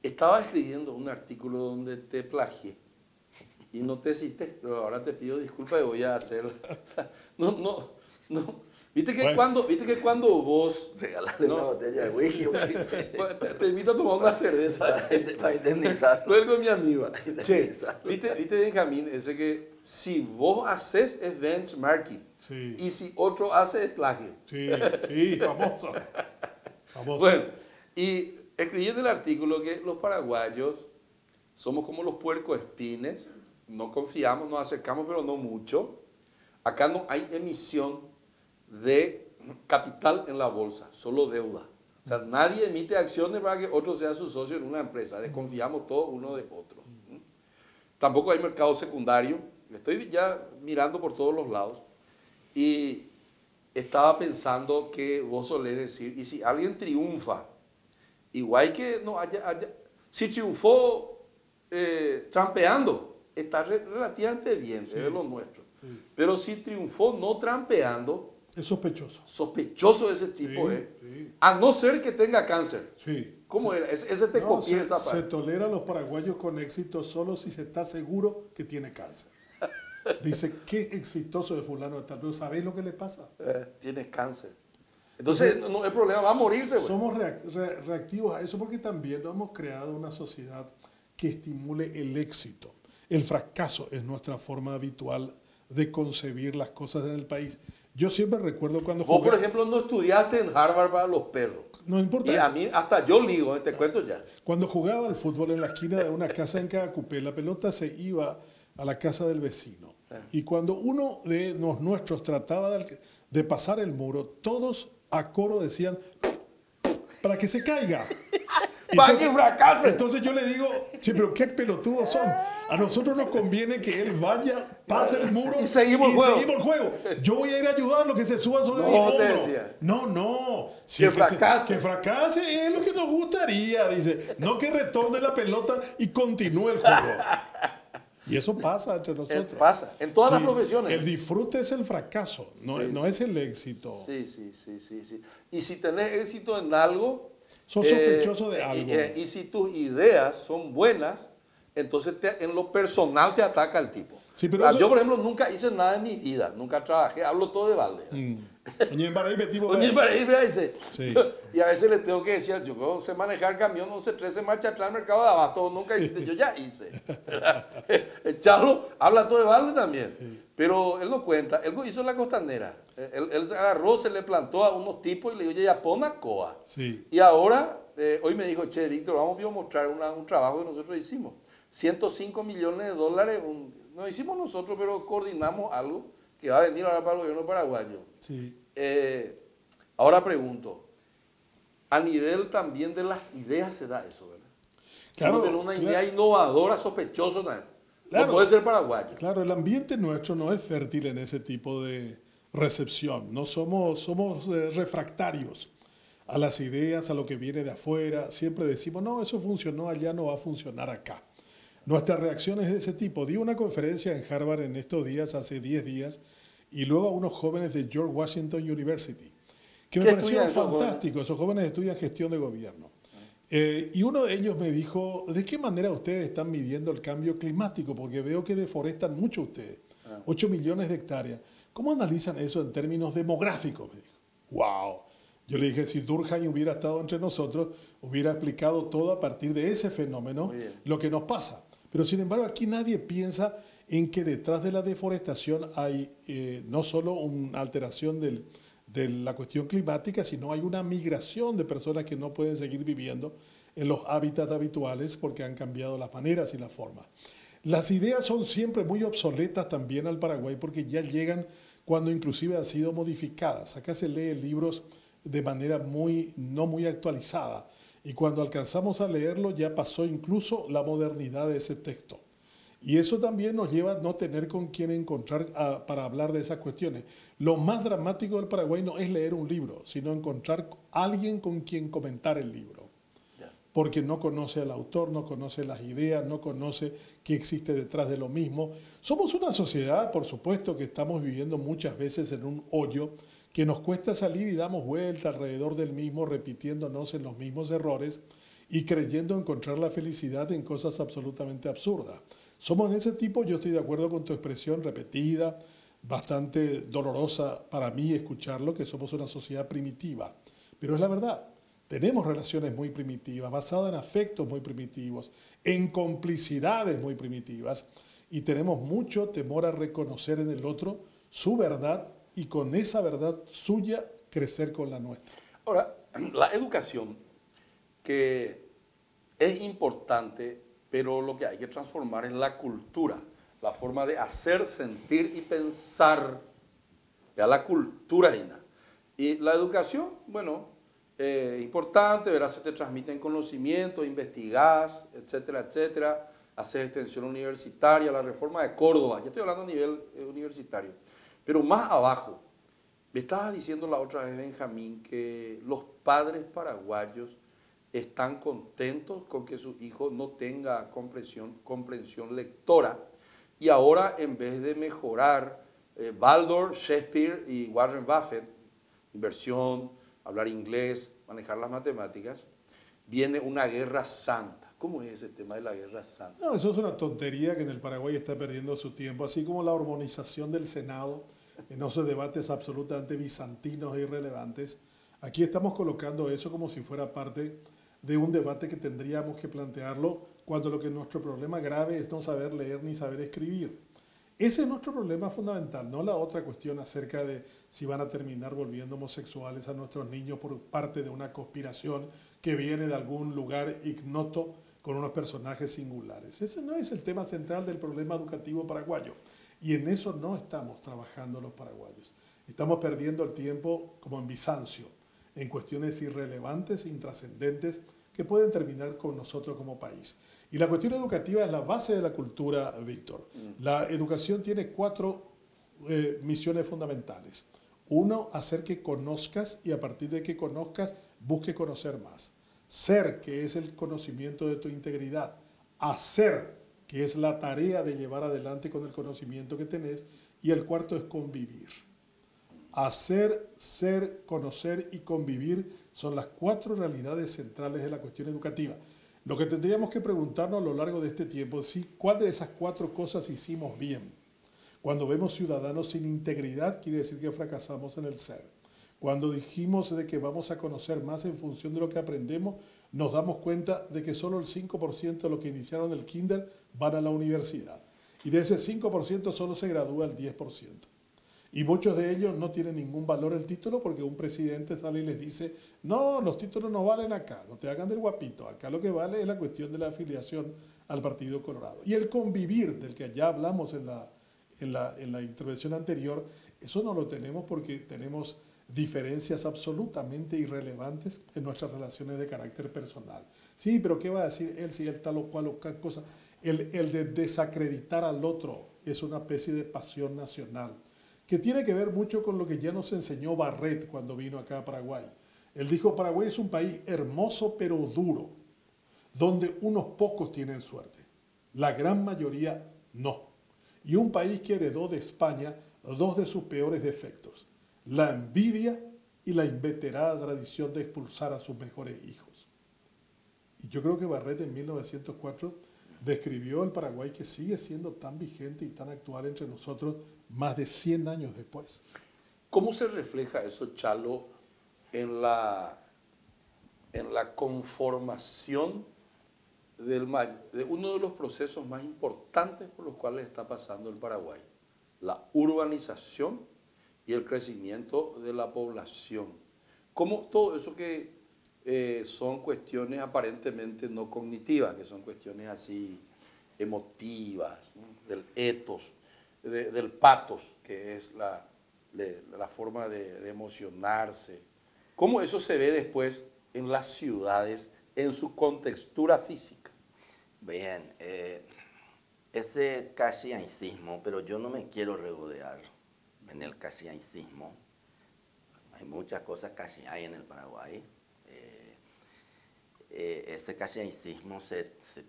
Estaba escribiendo un artículo donde te plagié y no te cité, pero ahora te pido disculpas y voy a hacer... No. ¿Viste que, Bueno. cuando vos... Regálale No. una botella de whisky Te invito a tomar una cerveza. para indemnizar. Luego mi amigo. Che, Exacto. ¿viste Benjamín? Ese que si vos haces es benchmarking Sí. y si otro hace es plagio. Sí, famoso. Famoso. Bueno, y escribí en el artículo que los paraguayos somos como los puercoespines, no confiamos, nos acercamos, pero no mucho. Acá no hay emisión de capital en la bolsa, solo deuda. O sea, nadie emite acciones para que otro sea su socio en una empresa. Desconfiamos todos uno de otros. Tampoco hay mercado secundario. Estoy ya mirando por todos los lados. Y estaba pensando que vos solés decir, y si alguien triunfa, igual que no haya si triunfó trampeando, está relativamente bien, es de lo nuestro. Sí. Pero si triunfó no trampeando, Es sospechoso. sospechoso de ese tipo, Sí, sí. a no ser que tenga cáncer. Sí. ¿Cómo era? Ese te No, copié esa se parte. tolera a los paraguayos con éxito solo si se está seguro que tiene cáncer. Dice, qué exitoso de fulano de tal, pero ¿sabéis lo que le pasa? Tiene cáncer. Entonces, no hay problema, va a morirse, güey. Somos reactivos a eso porque también no hemos creado una sociedad que estimule el éxito. El fracaso es nuestra forma habitual de concebir las cosas en el país. Yo siempre recuerdo cuando Vos, jugué... por ejemplo, no estudiaste en Harvard para los perros. No importa Y eso. a mí, hasta yo ligo, te cuento ya. Cuando jugaba al fútbol en la esquina de una casa en Cacupé, la pelota se iba a la casa del vecino. Y cuando uno de los nuestros trataba de pasar el muro, todos a coro decían, para que se caiga. ¡Para que fracase! Entonces yo le digo, sí, pero qué pelotudos son. A nosotros nos conviene que él vaya, pase el muro Y seguimos el juego. Yo voy a ir a ayudarlo, que se suba sobre No, mi hombro. te decía. No. Que fracase. Que fracase es lo que nos gustaría, dice. No que retorne la pelota y continúe el juego. Y eso pasa entre nosotros. Pasa, en todas las Sí, profesiones. El disfrute es el fracaso, no, Sí, no es el éxito. Sí. Y si tenés éxito en algo... Sos sospechoso de algo. Y si tus ideas son buenas, entonces en lo personal te ataca el tipo. Sí, pero eso- Yo, por ejemplo, nunca hice nada en mi vida, nunca trabajé, hablo todo de balde. Oye, en Baraí metimos- Oye, para ahí, vea, dice. Sí. Y a veces le tengo que decir, yo sé manejar camión, no sé, 13 marcha atrás al mercado de abasto, nunca hice, yo ya hice. El Charlo habla todo de balde también, pero él no cuenta, él hizo en la costanera, él se agarró, se le plantó a unos tipos y le dijo, ya pon a coa. Sí. Y ahora, hoy me dijo, che, Víctor, vamos a mostrar un trabajo que nosotros hicimos. 105 millones de dólares, no hicimos nosotros, pero coordinamos algo que va a venir ahora para el gobierno paraguayo. Sí. Ahora pregunto, a nivel también de las ideas se da eso, ¿verdad? Claro, Si uno tiene una claro. idea innovadora, sospechosa, también. Claro. No puede ser paraguayo. Claro, el ambiente nuestro no es fértil en ese tipo de recepción. No somos refractarios a las ideas, a lo que viene de afuera. Siempre decimos, no, eso funcionó allá, no va a funcionar acá. Nuestra reacción es de ese tipo. Di una conferencia en Harvard en estos días, hace 10 días, y luego a unos jóvenes de George Washington University, que me ¿Qué parecieron estudian esos fantásticos. Esos jóvenes estudian gestión de gobierno. Y uno de ellos me dijo, ¿de qué manera ustedes están midiendo el cambio climático? Porque veo que deforestan mucho ustedes, 8 millones de hectáreas. ¿Cómo analizan eso en términos demográficos? Me dijo, wow. Yo le dije, si Durkheim hubiera estado entre nosotros, hubiera explicado todo a partir de ese fenómeno, Muy bien. lo que nos pasa. Pero sin embargo, aquí nadie piensa en que detrás de la deforestación hay no solo una alteración de la cuestión climática, sino hay una migración de personas que no pueden seguir viviendo en los hábitats habituales porque han cambiado las maneras y las formas. Las ideas son siempre muy obsoletas también al Paraguay porque ya llegan cuando inclusive han sido modificadas. Acá se leen libros de manera no muy actualizada y cuando alcanzamos a leerlo ya pasó incluso la modernidad de ese texto. Y eso también nos lleva a no tener con quién encontrar para hablar de esas cuestiones. Lo más dramático del Paraguay no es leer un libro, sino encontrar a alguien con quien comentar el libro. Porque no conoce al autor, no conoce las ideas, no conoce qué existe detrás de lo mismo. Somos una sociedad, por supuesto, que estamos viviendo muchas veces en un hoyo que nos cuesta salir y damos vuelta alrededor del mismo, repitiéndonos en los mismos errores y creyendo encontrar la felicidad en cosas absolutamente absurdas. Somos en ese tipo, yo estoy de acuerdo con tu expresión repetida, bastante dolorosa para mí escucharlo, que somos una sociedad primitiva. Pero es la verdad, tenemos relaciones muy primitivas, basadas en afectos muy primitivos, en complicidades muy primitivas, y tenemos mucho temor a reconocer en el otro su verdad y con esa verdad suya crecer con la nuestra. Ahora, la educación, que es importante, pero lo que hay que transformar es la cultura, la forma de hacer, sentir y pensar, ya la cultura. Y la educación, bueno, importante, verás, se te transmiten conocimientos, investigás, etcétera, etcétera, haces extensión universitaria, la reforma de Córdoba, ya estoy hablando a nivel universitario, pero más abajo, me estabas diciendo la otra vez, Benjamín, que los padres paraguayos están contentos con que su hijo no tenga comprensión lectora, Y ahora, en vez de mejorar Baldor, Shakespeare y Warren Buffett, inversión, hablar inglés, manejar las matemáticas, viene una guerra santa. ¿Cómo es ese tema de la guerra santa? No, eso es una tontería que en el Paraguay está perdiendo su tiempo, así como la hormonización del Senado en esos debates absolutamente bizantinos e irrelevantes. Aquí estamos colocando eso como si fuera parte de un debate que tendríamos que plantearlo cuando lo que nuestro problema grave es no saber leer ni saber escribir. Ese es nuestro problema fundamental, no la otra cuestión acerca de si van a terminar volviendo homosexuales a nuestros niños por parte de una conspiración que viene de algún lugar ignoto con unos personajes singulares. Ese no es el tema central del problema educativo paraguayo. Y en eso no estamos trabajando los paraguayos. Estamos perdiendo el tiempo como en Bizancio, en cuestiones irrelevantes, intrascendentes, que pueden terminar con nosotros como país. Y la cuestión educativa es la base de la cultura, Víctor. La educación tiene 4 misiones fundamentales. Uno, hacer que conozcas y a partir de que conozcas, busque conocer más. Ser, que es el conocimiento de tu integridad. Hacer, que es la tarea de llevar adelante con el conocimiento que tenés. Y el cuarto es convivir. Hacer, ser, conocer y convivir son las 4 realidades centrales de la cuestión educativa. Lo que tendríamos que preguntarnos a lo largo de este tiempo es cuál de esas 4 cosas hicimos bien. Cuando vemos ciudadanos sin integridad, quiere decir que fracasamos en el ser. Cuando dijimos de que vamos a conocer más en función de lo que aprendemos, nos damos cuenta de que solo el 5% de los que iniciaron el kinder van a la universidad. Y de ese 5% solo se gradúa el 10%. Y muchos de ellos no tienen ningún valor el título porque un presidente sale y les dice, no, los títulos no valen acá, no te hagan del guapito, acá lo que vale es la cuestión de la afiliación al Partido Colorado. Y el convivir, del que ya hablamos en la intervención anterior, eso no lo tenemos porque tenemos diferencias absolutamente irrelevantes en nuestras relaciones de carácter personal. Sí, pero ¿qué va a decir él si él tal o cual cosa? El de desacreditar al otro es una especie de pasión nacional, que tiene que ver mucho con lo que ya nos enseñó Barret cuando vino acá a Paraguay. Él dijo, Paraguay es un país hermoso pero duro, donde unos pocos tienen suerte, la gran mayoría no. Y un país que heredó de España 2 de sus peores defectos, la envidia y la inveterada tradición de expulsar a sus mejores hijos. Y yo creo que Barret en 1904 describió el Paraguay que sigue siendo tan vigente y tan actual entre nosotros más de 100 años después. ¿Cómo se refleja eso, Chalo, en la conformación de uno de los procesos más importantes por los cuales está pasando el Paraguay? La urbanización y el crecimiento de la población. ¿Cómo todo eso que son cuestiones aparentemente no cognitivas, que son cuestiones así emotivas, ¿no? Del ethos, del pathos, que es la forma de emocionarse. ¿Cómo eso se ve después en las ciudades, en su contextura física? Bien, ese casiaicismo, pero yo no me quiero regodear en el casiaicismo. Hay muchas cosas que hay en el Paraguay. Ese casiaicismo,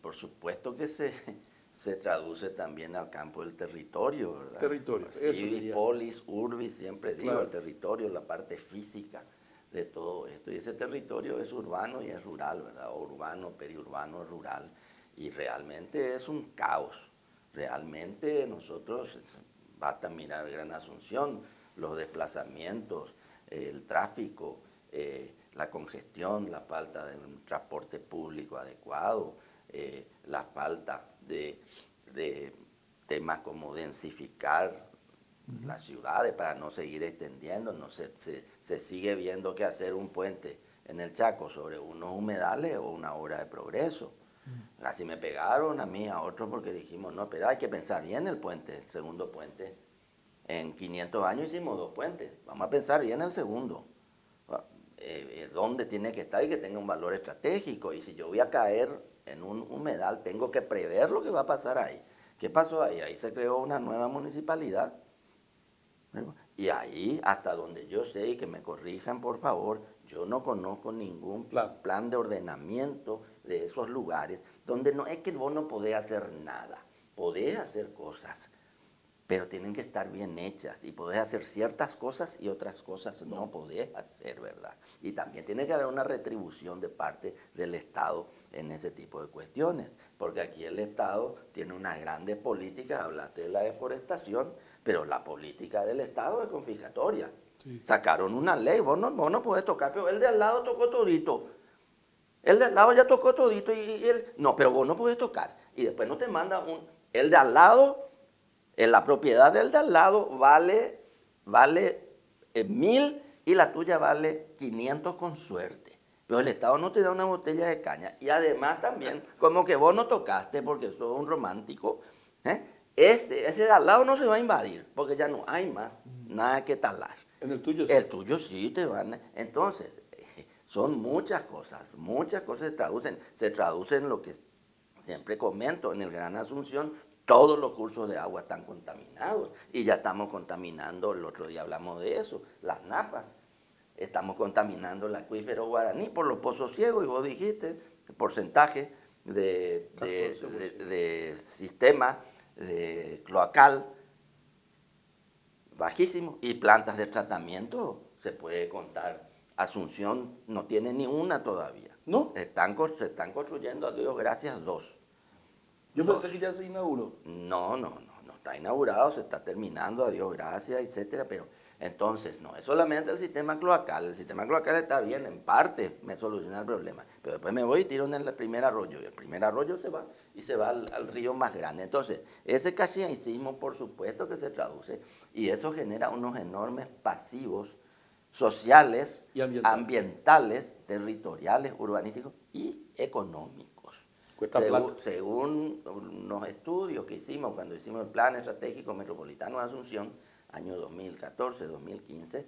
por supuesto que se traduce también al campo del territorio, ¿verdad? Territorio, Civis, polis, urbis, siempre digo, claro. El territorio, la parte física de todo esto. Y ese territorio es urbano y es rural, ¿verdad? O urbano, periurbano, rural. Y realmente es un caos. Realmente nosotros, basta mirar Gran Asunción, los desplazamientos, el tráfico, la congestión, la falta de un transporte público adecuado, la falta de temas como densificar las ciudades para no seguir extendiendo, se sigue viendo que hacer un puente en el Chaco sobre unos humedales o una obra de progreso. Así me pegaron a mí, a otros, porque dijimos, no, pero hay que pensar bien el puente, el segundo puente. En 500 años hicimos 2 puentes, vamos a pensar bien el segundo. Dónde tiene que estar y que tenga un valor estratégico. Y si yo voy a caer en un humedal, tengo que prever lo que va a pasar ahí. ¿Qué pasó ahí? Ahí se creó una nueva municipalidad. Y ahí, hasta donde yo sé, y que me corrijan por favor, yo no conozco ningún plan de ordenamiento de esos lugares donde no es que vos no podés hacer nada. podés hacer cosas, pero tienen que estar bien hechas y podés hacer ciertas cosas y otras cosas no podés hacer, ¿verdad? Y también tiene que haber una retribución de parte del Estado en ese tipo de cuestiones, porque aquí el Estado tiene unas grandes políticas, hablaste de la deforestación, pero la política del Estado es confiscatoria. Sí. Sacaron una ley, vos no podés tocar, pero el de al lado tocó todito. El de al lado ya tocó todito y él, no, pero vos no podés tocar. Y después no te manda el de al lado, en la propiedad del de al lado vale 1000 y la tuya vale 500 con suerte. Pero el Estado no te da una botella de caña. Y además también, como que vos no tocaste porque sos un romántico, ese de al lado no se va a invadir, porque ya no hay más nada que talar. En el tuyo sí. El tuyo sí te van. Entonces, son muchas cosas se traducen lo que siempre comento, en el Gran Asunción, todos los cursos de agua están contaminados y ya estamos contaminando, el otro día hablamos de eso, las napas. Estamos contaminando el acuífero Guaraní por los pozos ciegos y vos dijiste el porcentaje de sistema de cloacal bajísimo y plantas de tratamiento se puede contar. Asunción no tiene ni una todavía. ¿No? Se están construyendo, a Dios gracias, 2. Yo pensé que ya se inauguró. No está inaugurado, se está terminando, a Dios gracias, etcétera, pero entonces no es solamente el sistema cloacal está bien, en parte me soluciona el problema, pero después me voy y tiro en el primer arroyo, y el primer arroyo se va al río más grande. Entonces, ese casiaicismo por supuesto que se traduce, y eso genera unos enormes pasivos sociales, y ambientales, territoriales, urbanísticos y económicos. Según unos estudios que hicimos cuando hicimos el Plan Estratégico Metropolitano de Asunción, año 2014, 2015,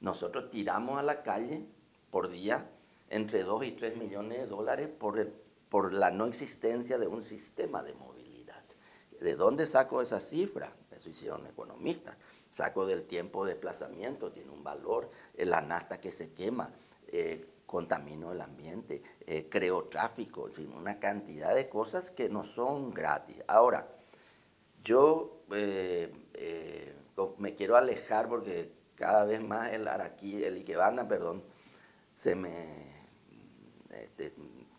nosotros tiramos a la calle por día entre 2 y 3 millones de dólares por la no existencia de un sistema de movilidad. ¿De dónde saco esa cifra? Eso hicieron economistas. Saco del tiempo de desplazamiento, tiene un valor, la nafta que se quema, contamino el ambiente, creo tráfico, en fin, una cantidad de cosas que no son gratis. Ahora, yo me quiero alejar porque cada vez más el Ikebana,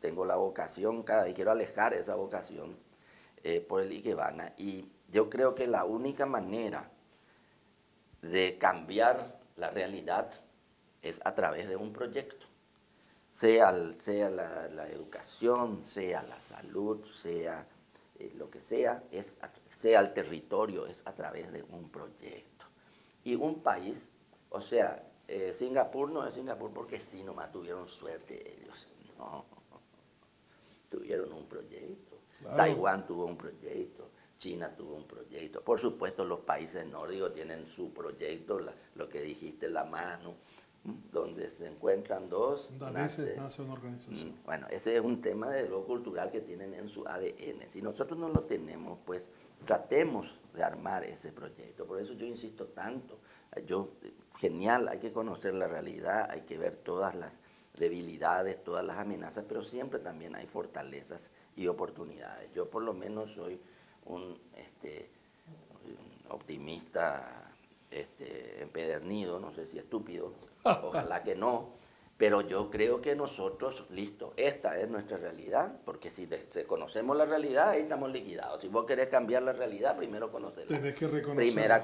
tengo la vocación, y quiero alejar esa vocación por el Ikebana, y yo creo que la única manera de cambiar la realidad es a través de un proyecto, sea la educación, sea la salud, sea lo que sea el territorio, es a través de un proyecto. Y un país, o sea, Singapur no es Singapur porque sí nomás tuvieron suerte ellos, no, tuvieron un proyecto, claro. Taiwán tuvo un proyecto, China tuvo un proyecto, por supuesto los países nórdicos tienen su proyecto, lo que dijiste, la mano, donde se encuentran dos. Nace una organización. Bueno, ese es un tema de lo cultural que tienen en su ADN. Si nosotros no lo tenemos, pues tratemos de armar ese proyecto. Por eso yo insisto tanto. Genial, hay que conocer la realidad, hay que ver todas las debilidades, todas las amenazas, pero siempre también hay fortalezas y oportunidades. Yo por lo menos soy un optimista empedernido, no sé si estúpido, ojalá que no, pero yo creo que nosotros, listo, esta es nuestra realidad, porque si conocemos la realidad, ahí estamos liquidados. Si vos querés cambiar la realidad, primero conocerla. Tenés que reconocerla. Primero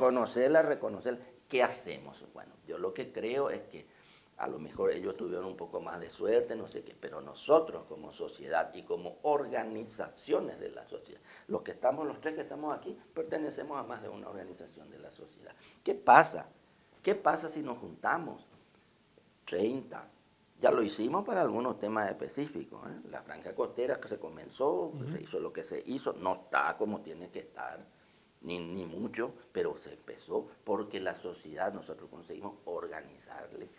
reconocerla. ¿Qué hacemos? Bueno, yo lo que creo es que a lo mejor ellos tuvieron un poco más de suerte, no sé qué, pero nosotros como sociedad y como organizaciones de la sociedad, los tres que estamos aquí, pertenecemos a más de una organización de la sociedad. ¿Qué pasa? ¿Qué pasa si nos juntamos? 30. Ya lo hicimos para algunos temas específicos, ¿eh? La franja costera que se comenzó, se hizo lo que se hizo, no está como tiene que estar, ni mucho, pero se empezó porque la sociedad, nosotros conseguimos organizarle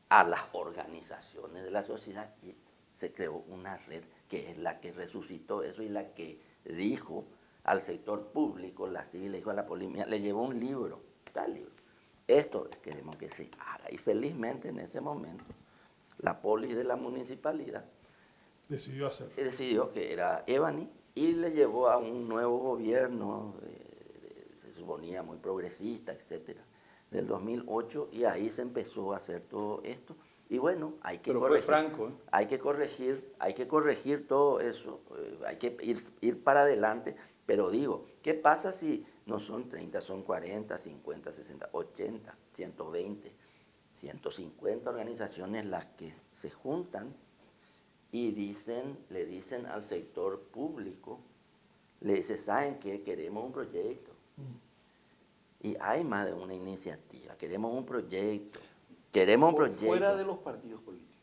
a las organizaciones de la sociedad y se creó una red que es la que resucitó eso y la que dijo al sector público, la civil, le dijo a la policía, le llevó un libro, tal libro. Esto queremos que se haga y felizmente en ese momento la poli de la municipalidad decidió hacer. Decidió que era Ebany y le llevó a un nuevo gobierno, se suponía muy progresista, etcétera, del 2008, y ahí se empezó a hacer todo esto. Y bueno, hay que Pero corregir. fue Franco, ¿eh? Hay que corregir todo eso, hay que ir para adelante. Pero digo, ¿qué pasa si no son 30, son 40, 50, 60, 80, 120, 150 organizaciones las que se juntan y le dicen al sector público, le dicen, ¿saben qué? Queremos un proyecto. Y hay más de una iniciativa, queremos un proyecto. Queremos un proyecto. Fuera de los partidos políticos.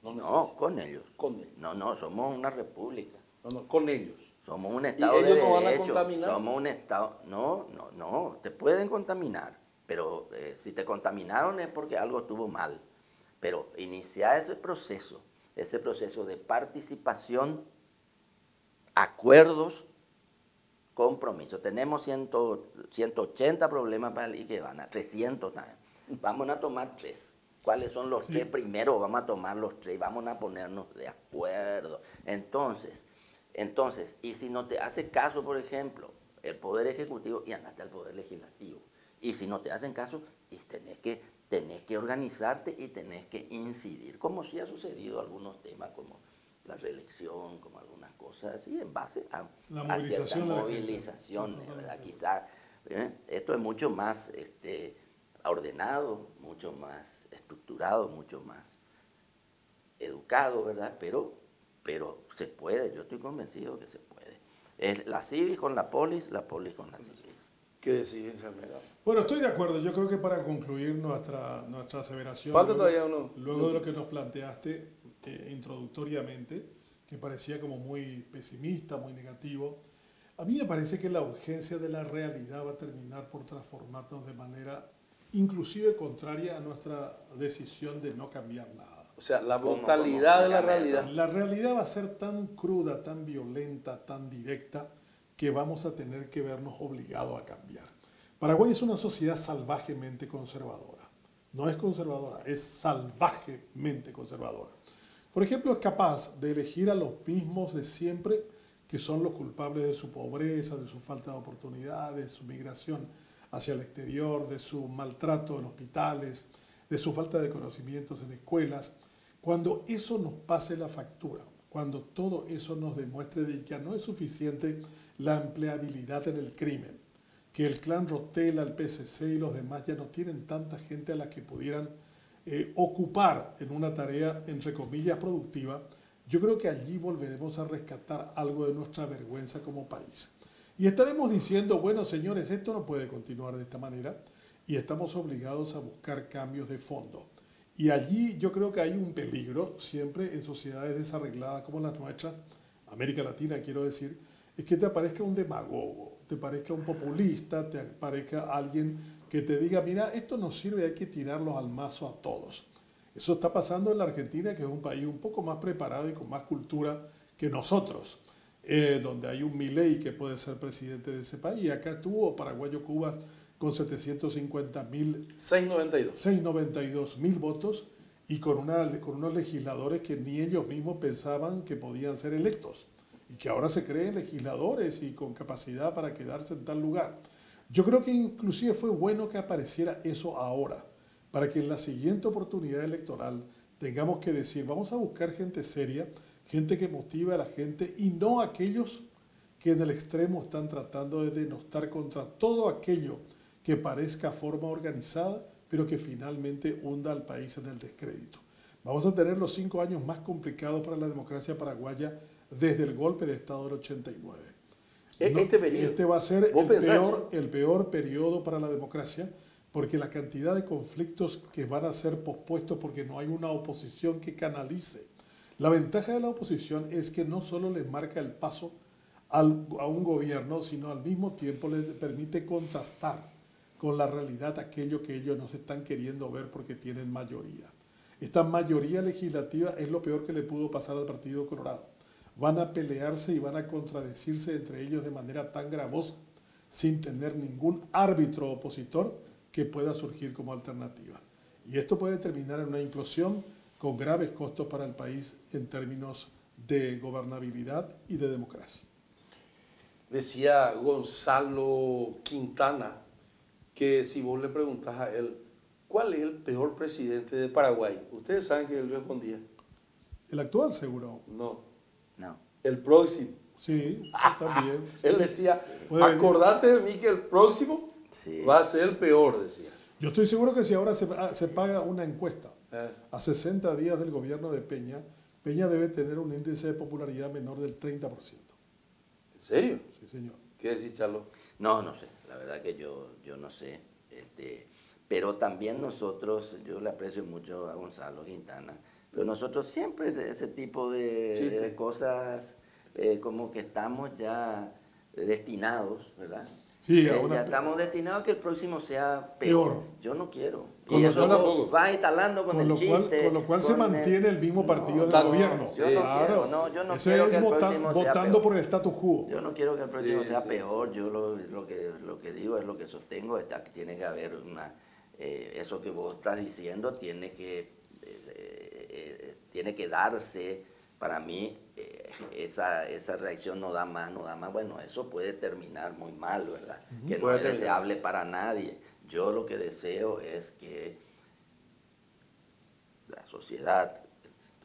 No, con ellos. Con ellos. No, somos una república. No, con ellos. Somos un Estado de ellos no van a derecho. contaminar? Somos un Estado. No, te pueden contaminar. Pero si te contaminaron es porque algo estuvo mal. Pero iniciar ese proceso de participación, acuerdos, compromisos. Tenemos 180 problemas para el Ikebana, 300 también. Vamos a tomar 3. ¿Cuáles son los 3? Primero vamos a tomar los 3 y vamos a ponernos de acuerdo. Entonces, y si no te hace caso, por ejemplo, el Poder Ejecutivo, y andate al Poder Legislativo. Y si no te hacen caso, y tenés que organizarte y tenés que incidir, como sí ha sucedido algunos temas como la reelección, como algunas cosas así, en base a la movilización ciertas movilizaciones, ¿verdad? Quizá esto es mucho más ordenado, mucho más estructurado, mucho más educado, ¿verdad? Pero se puede, yo estoy convencido que se puede. Es la Civis con la polis con la Civis. ¿Qué decís, Javier? Bueno, estoy de acuerdo. Yo creo que para concluir nuestra aseveración, Falta todavía uno. Luego de lo que nos planteaste introductoriamente, que parecía como muy pesimista, muy negativo, a mí me parece que la urgencia de la realidad va a terminar por transformarnos de manera inclusive contraria a nuestra decisión de no cambiar nada. O sea, la brutalidad de la realidad. La realidad va a ser tan cruda, tan violenta, tan directa, que vamos a tener que vernos obligados a cambiar. Paraguay es una sociedad salvajemente conservadora. No es conservadora, es salvajemente conservadora. Por ejemplo, es capaz de elegir a los mismos de siempre, que son los culpables de su pobreza, de su falta de oportunidades, de su migración hacia el exterior, de su maltrato en hospitales, de su falta de conocimientos en escuelas. Cuando eso nos pase la factura, cuando todo eso nos demuestre de que no es suficiente la empleabilidad en el crimen, que el clan Rotela, el PCC y los demás ya no tienen tanta gente a la que pudieran ocupar en una tarea, entre comillas, productiva, yo creo que allí volveremos a rescatar algo de nuestra vergüenza como país. Y estaremos diciendo, bueno, señores, esto no puede continuar de esta manera y estamos obligados a buscar cambios de fondo. Y allí yo creo que hay un peligro siempre en sociedades desarregladas como las nuestras, América Latina quiero decir, es que te aparezca un demagogo, te parezca un populista, te aparezca alguien que te diga, mira, esto nos sirve, hay que tirarlos al mazo a todos. Eso está pasando en la Argentina, que es un país un poco más preparado y con más cultura que nosotros, donde hay un Milei que puede ser presidente de ese país. Y acá tuvo Paraguayo Cuba con 750.000, 692.000 votos y con unos legisladores que ni ellos mismos pensaban que podían ser electos y que ahora se creen legisladores y con capacidad para quedarse en tal lugar. Yo creo que inclusive fue bueno que apareciera eso ahora, para que en la siguiente oportunidad electoral tengamos que decir, vamos a buscar gente seria, gente que motive a la gente y no aquellos que en el extremo están tratando de denostar contra todo aquello que parezca forma organizada, pero que finalmente hunda al país en el descrédito. Vamos a tener los 5 años más complicados para la democracia paraguaya desde el golpe de Estado del 89. Este va a ser el peor periodo para la democracia, porque la cantidad de conflictos que van a ser pospuestos porque no hay una oposición que canalice. La ventaja de la oposición es que no solo le marca el paso a un gobierno, sino al mismo tiempo le permite contrastar con la realidad aquello que ellos no se están queriendo ver porque tienen mayoría. Esta mayoría legislativa es lo peor que le pudo pasar al Partido Colorado. Van a pelearse y van a contradecirse entre ellos de manera tan gravosa sin tener ningún árbitro opositor que pueda surgir como alternativa. Y esto puede terminar en una implosión con graves costos para el país en términos de gobernabilidad y de democracia. Decía Gonzalo Quintana que si vos le preguntás a él, ¿cuál es el peor presidente de Paraguay? Ustedes saben que él respondía, El actual seguro. no, No. el próximo. Sí, sí, también. Él decía, Puede venir. acordate de mí que el próximo Sí. va a ser el peor, decía. Yo estoy seguro que si ahora se paga una encuesta Eh, a 60 días del gobierno de Peña, Peña debe tener un índice de popularidad menor del 30%. ¿En serio? Sí, señor. ¿Qué decís, Charlo? No, no sé, la verdad que yo no sé, pero también nosotros, yo le aprecio mucho a Gonzalo Quintana, pero nosotros siempre de ese tipo de cosas, como que estamos ya destinados, ¿verdad? Sí, Ya ahora estamos destinados a que el próximo sea peor. Peor. Yo no quiero. Con Y lo eso cual tampoco. va instalando con el chiste. con lo cual se con el- mantiene el mismo partido está- del gobierno. yo no quiero, no, yo no quiero que el próximo sea votando peor. por el status quo. Yo no quiero que el próximo Sí, sea sí, peor, yo lo que digo es lo que sostengo, está, que tiene que haber una, eso que vos estás diciendo tiene que darse, para mí esa reacción no da más, bueno, eso puede terminar muy mal, ¿verdad? Que no Puede es terminar. deseable para nadie. Yo lo que deseo es que la sociedad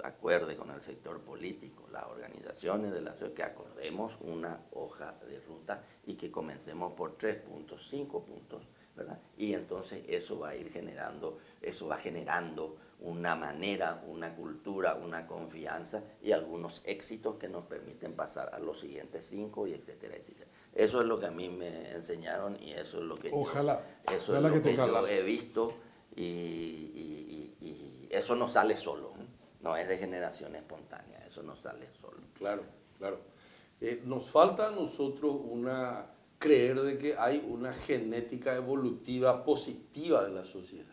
acuerde con el sector político, las organizaciones de la sociedad, que acordemos una hoja de ruta y que comencemos por 3 puntos, 5 puntos, ¿verdad? Y entonces eso va a ir generando, eso va generando una manera, una cultura, una confianza y algunos éxitos que nos permiten pasar a los siguientes 5 y etcétera, etcétera. Eso es lo que a mí me enseñaron y eso es lo que Ojalá. eso Ojalá es lo que que te yo calmas. he visto y eso no sale solo, ¿eh? No es de generación espontánea, eso no sale solo. Claro, claro. Nos falta a nosotros creer de que hay una genética evolutiva positiva de la sociedad.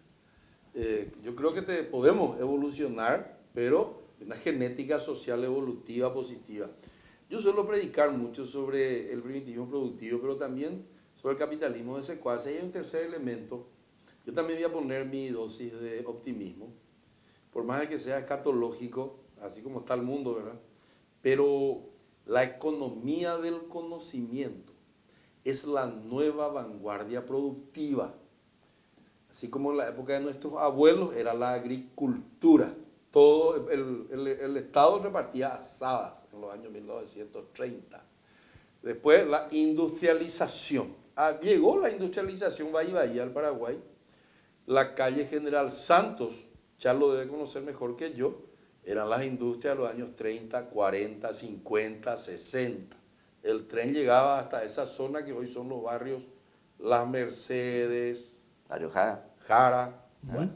Yo creo que podemos evolucionar, pero una genética social evolutiva positiva. Yo suelo predicar mucho sobre el primitivismo productivo, pero también sobre el capitalismo de secuaces. Y hay un tercer elemento. Yo también voy a poner mi dosis de optimismo, por más de que sea escatológico, así como está el mundo, ¿verdad? Pero la economía del conocimiento es la nueva vanguardia productiva. Así como en la época de nuestros abuelos era la agricultura. Todo el Estado repartía asadas en los años 1930. Después la industrialización. Llegó la industrialización Bahía al Paraguay. La calle General Santos, ya lo debe conocer mejor que yo, eran las industrias de los años 30, 40, 50, 60. El tren llegaba hasta esa zona que hoy son los barrios Las Mercedes, Jara. Bueno.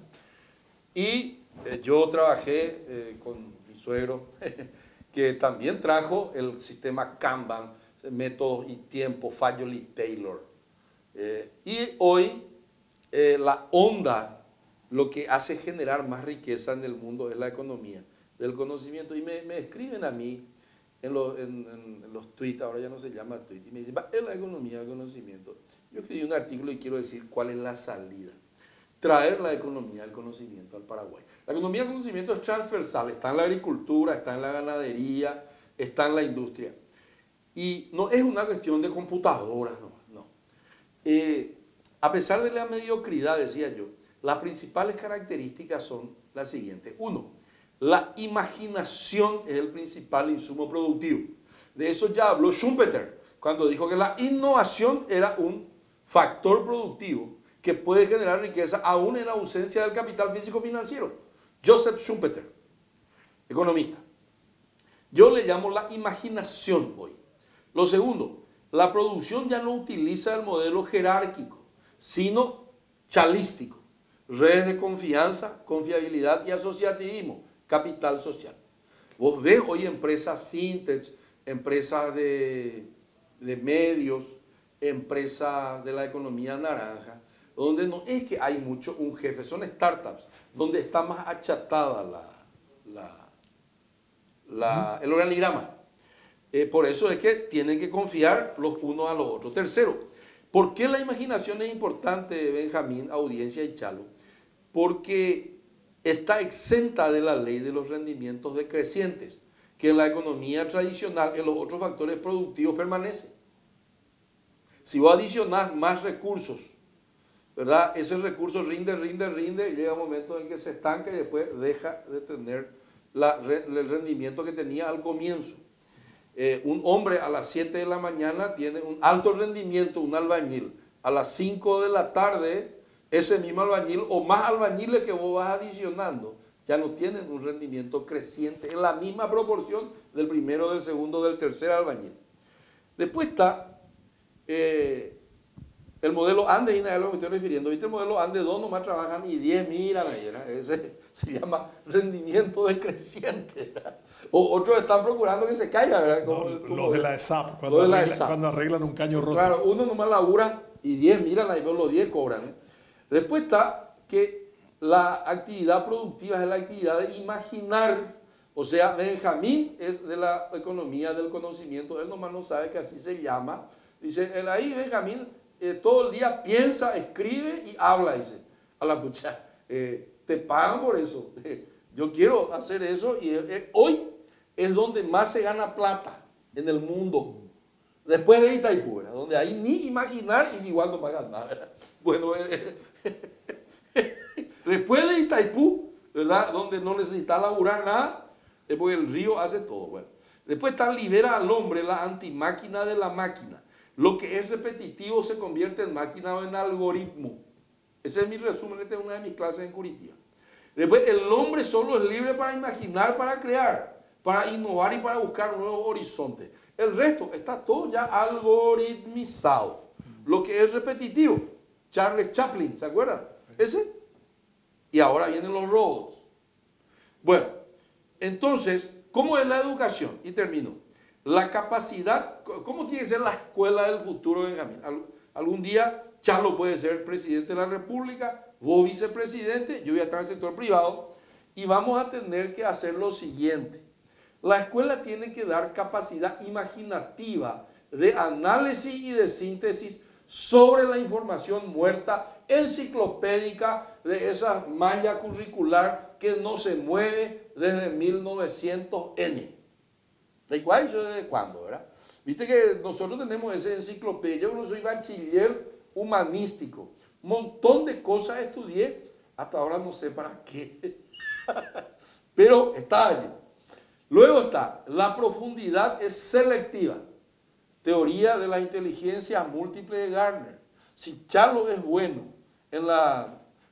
Y yo trabajé con mi suegro, que también trajo el sistema Kanban, métodos y tiempo, Fayol y Taylor. Y hoy la onda, lo que hace generar más riqueza en el mundo es la economía del conocimiento. Y me escriben a mí en los tweets, ahora ya no se llama tweet, y me dicen, es la economía del conocimiento. Yo escribí un artículo y quiero decir cuál es la salida. Traer la economía del conocimiento al Paraguay. La economía del conocimiento es transversal, está en la agricultura, está en la ganadería, está en la industria. Y no es una cuestión de computadoras, no. A pesar de la mediocridad, decía yo, las principales características son las siguientes. Uno, la imaginación es el principal insumo productivo. De eso ya habló Schumpeter, cuando dijo que la innovación era un factor productivo que puede generar riqueza aún en ausencia del capital físico-financiero. Joseph Schumpeter, economista. Yo le llamo la imaginación hoy. Lo segundo, la producción ya no utiliza el modelo jerárquico, sino chalístico. Redes de confianza, confiabilidad y asociativismo, capital social. Vos ves hoy empresas fintech, empresas de medios, empresas de la economía naranja, donde no es que hay mucho un jefe, son startups, donde está más achatada el organigrama. Por eso es que tienen que confiar los unos a los otros. Tercero, ¿por qué la imaginación es importante, Benjamín, audiencia y Chalo? Porque está exenta de la ley de los rendimientos decrecientes, que en la economía tradicional, en los otros factores productivos permanece. si vos adicionás más recursos, ¿verdad? Ese recurso rinde, y llega un momento en que se estanca y después deja de tener el rendimiento que tenía al comienzo. Un hombre a las 7 de la mañana tiene un alto rendimiento, un albañil. A las 5 de la tarde, ese mismo albañil o más albañiles que vos vas adicionando, ya no tienen un rendimiento creciente en la misma proporción del primero, del segundo, del tercer albañil. Después está el modelo Andes, y nada de lo que estoy refiriendo. ¿Viste el modelo Andes? 2 nomás trabajan y 10 miran ahí, ¿verdad? Ese se llama rendimiento decreciente, ¿verdad? O otros están procurando que se caiga, ¿verdad? Como los de la ESAP, cuando arreglan un caño roto. Claro, uno nomás labura y 10 miran ahí, pero los 10 cobran, ¿eh? Después está que la actividad productiva es la actividad de imaginar. O sea, Benjamín es de la economía del conocimiento, él nomás no sabe que así se llama. Dice, ahí Benjamín todo el día piensa, escribe y habla, dice. A la pucha, te pagan por eso. Yo quiero hacer eso y hoy es donde más se gana plata en el mundo. Después de Itaipú, ¿verdad? Donde ahí ni imaginar y igual no pagan nada, ¿verdad? Bueno, después de Itaipú, ¿verdad? Donde no necesita laburar nada, porque el río hace todo. Bueno, después está libera al hombre, la antimáquina de la máquina. Lo que es repetitivo se convierte en máquina o en algoritmo. Ese es mi resumen, esta es una de mis clases en Curitiba. Después, el hombre solo es libre para imaginar, para crear, para innovar y para buscar nuevos horizontes. El resto está todo ya algoritmizado. Lo que es repetitivo. Charles Chaplin, ¿se acuerdan? Ese. Y ahora vienen los robots. Bueno, entonces, ¿cómo es la educación? Y termino. La capacidad, ¿cómo tiene que ser la escuela del futuro, Benjamín? Algún día Charlo puede ser presidente de la República, vos vicepresidente, yo voy a estar en el sector privado, y vamos a tener que hacer lo siguiente. La escuela tiene que dar capacidad imaginativa de análisis y de síntesis sobre la información muerta, enciclopédica, de esa malla curricular que no se mueve desde 1900N. ¿De cuál? ¿Desde cuándo, verdad? Viste que nosotros tenemos esa enciclopedia. Yo no soy bachiller humanístico. Un montón de cosas estudié. Hasta ahora no sé para qué. Pero está allí. Luego está, la profundidad es selectiva. Teoría de la inteligencia múltiple de Gardner. Si Charlo es bueno en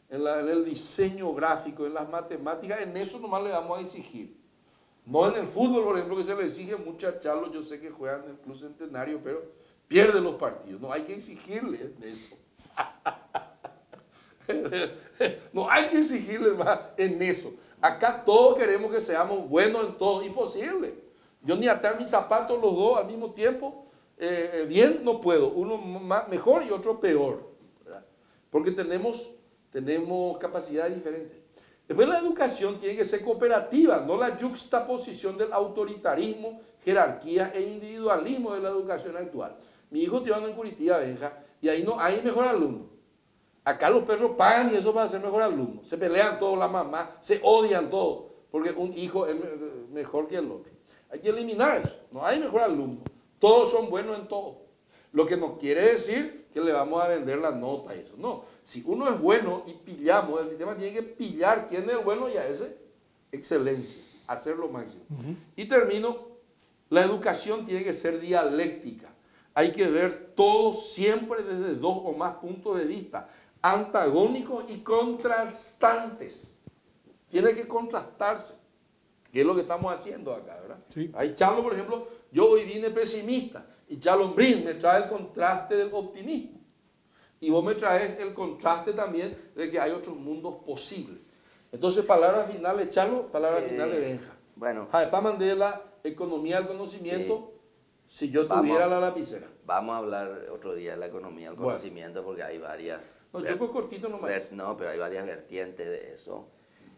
el diseño gráfico, en las matemáticas, en eso nomás le vamos a exigir. No en el fútbol, por ejemplo, que se le exige mucho a Charlo. Yo sé que juegan en el Club Centenario, pero pierde los partidos. No hay que exigirle eso. No hay que exigirle más en eso. Acá todos queremos que seamos buenos en todo. Imposible. Yo ni atar mis zapatos los dos al mismo tiempo, bien no puedo. Uno mejor y otro peor, ¿verdad? Porque tenemos capacidades diferentes. Después la educación tiene que ser cooperativa, no la yuxtaposición del autoritarismo, jerarquía e individualismo de la educación actual. Mi hijo estudiando en Curitiba, Benja, y ahí no hay mejor alumno. Acá los perros pagan y eso para ser mejor alumno. Se pelean todos las mamás, se odian todos, porque un hijo es mejor que el otro. Hay que eliminar eso, no hay mejor alumno. Todos son buenos en todo. Lo que no quiere decir que le vamos a vender la nota y eso. No, si uno es bueno y pillamos, el sistema tiene que pillar quién es bueno y a ese, excelencia, hacer lo máximo. Y termino, la educación tiene que ser dialéctica. Hay que ver todo siempre desde dos o más puntos de vista, antagónicos y contrastantes. Tiene que contrastarse, que es lo que estamos haciendo acá, ¿verdad? Sí. Ahí Charlo, por ejemplo, yo hoy vine pesimista y Charlo Brin me trae el contraste del optimismo. Y vos me traes el contraste también de que hay otros mundos posibles. Entonces, palabras finales, Charlo, palabras finales, Benja. Bueno. Para Mandela, economía del conocimiento, sí. Si yo tuviera la lapicera. Vamos a hablar otro día de la economía del conocimiento porque hay varias... No, yo fue cortito nomás. No, pero hay varias vertientes de eso.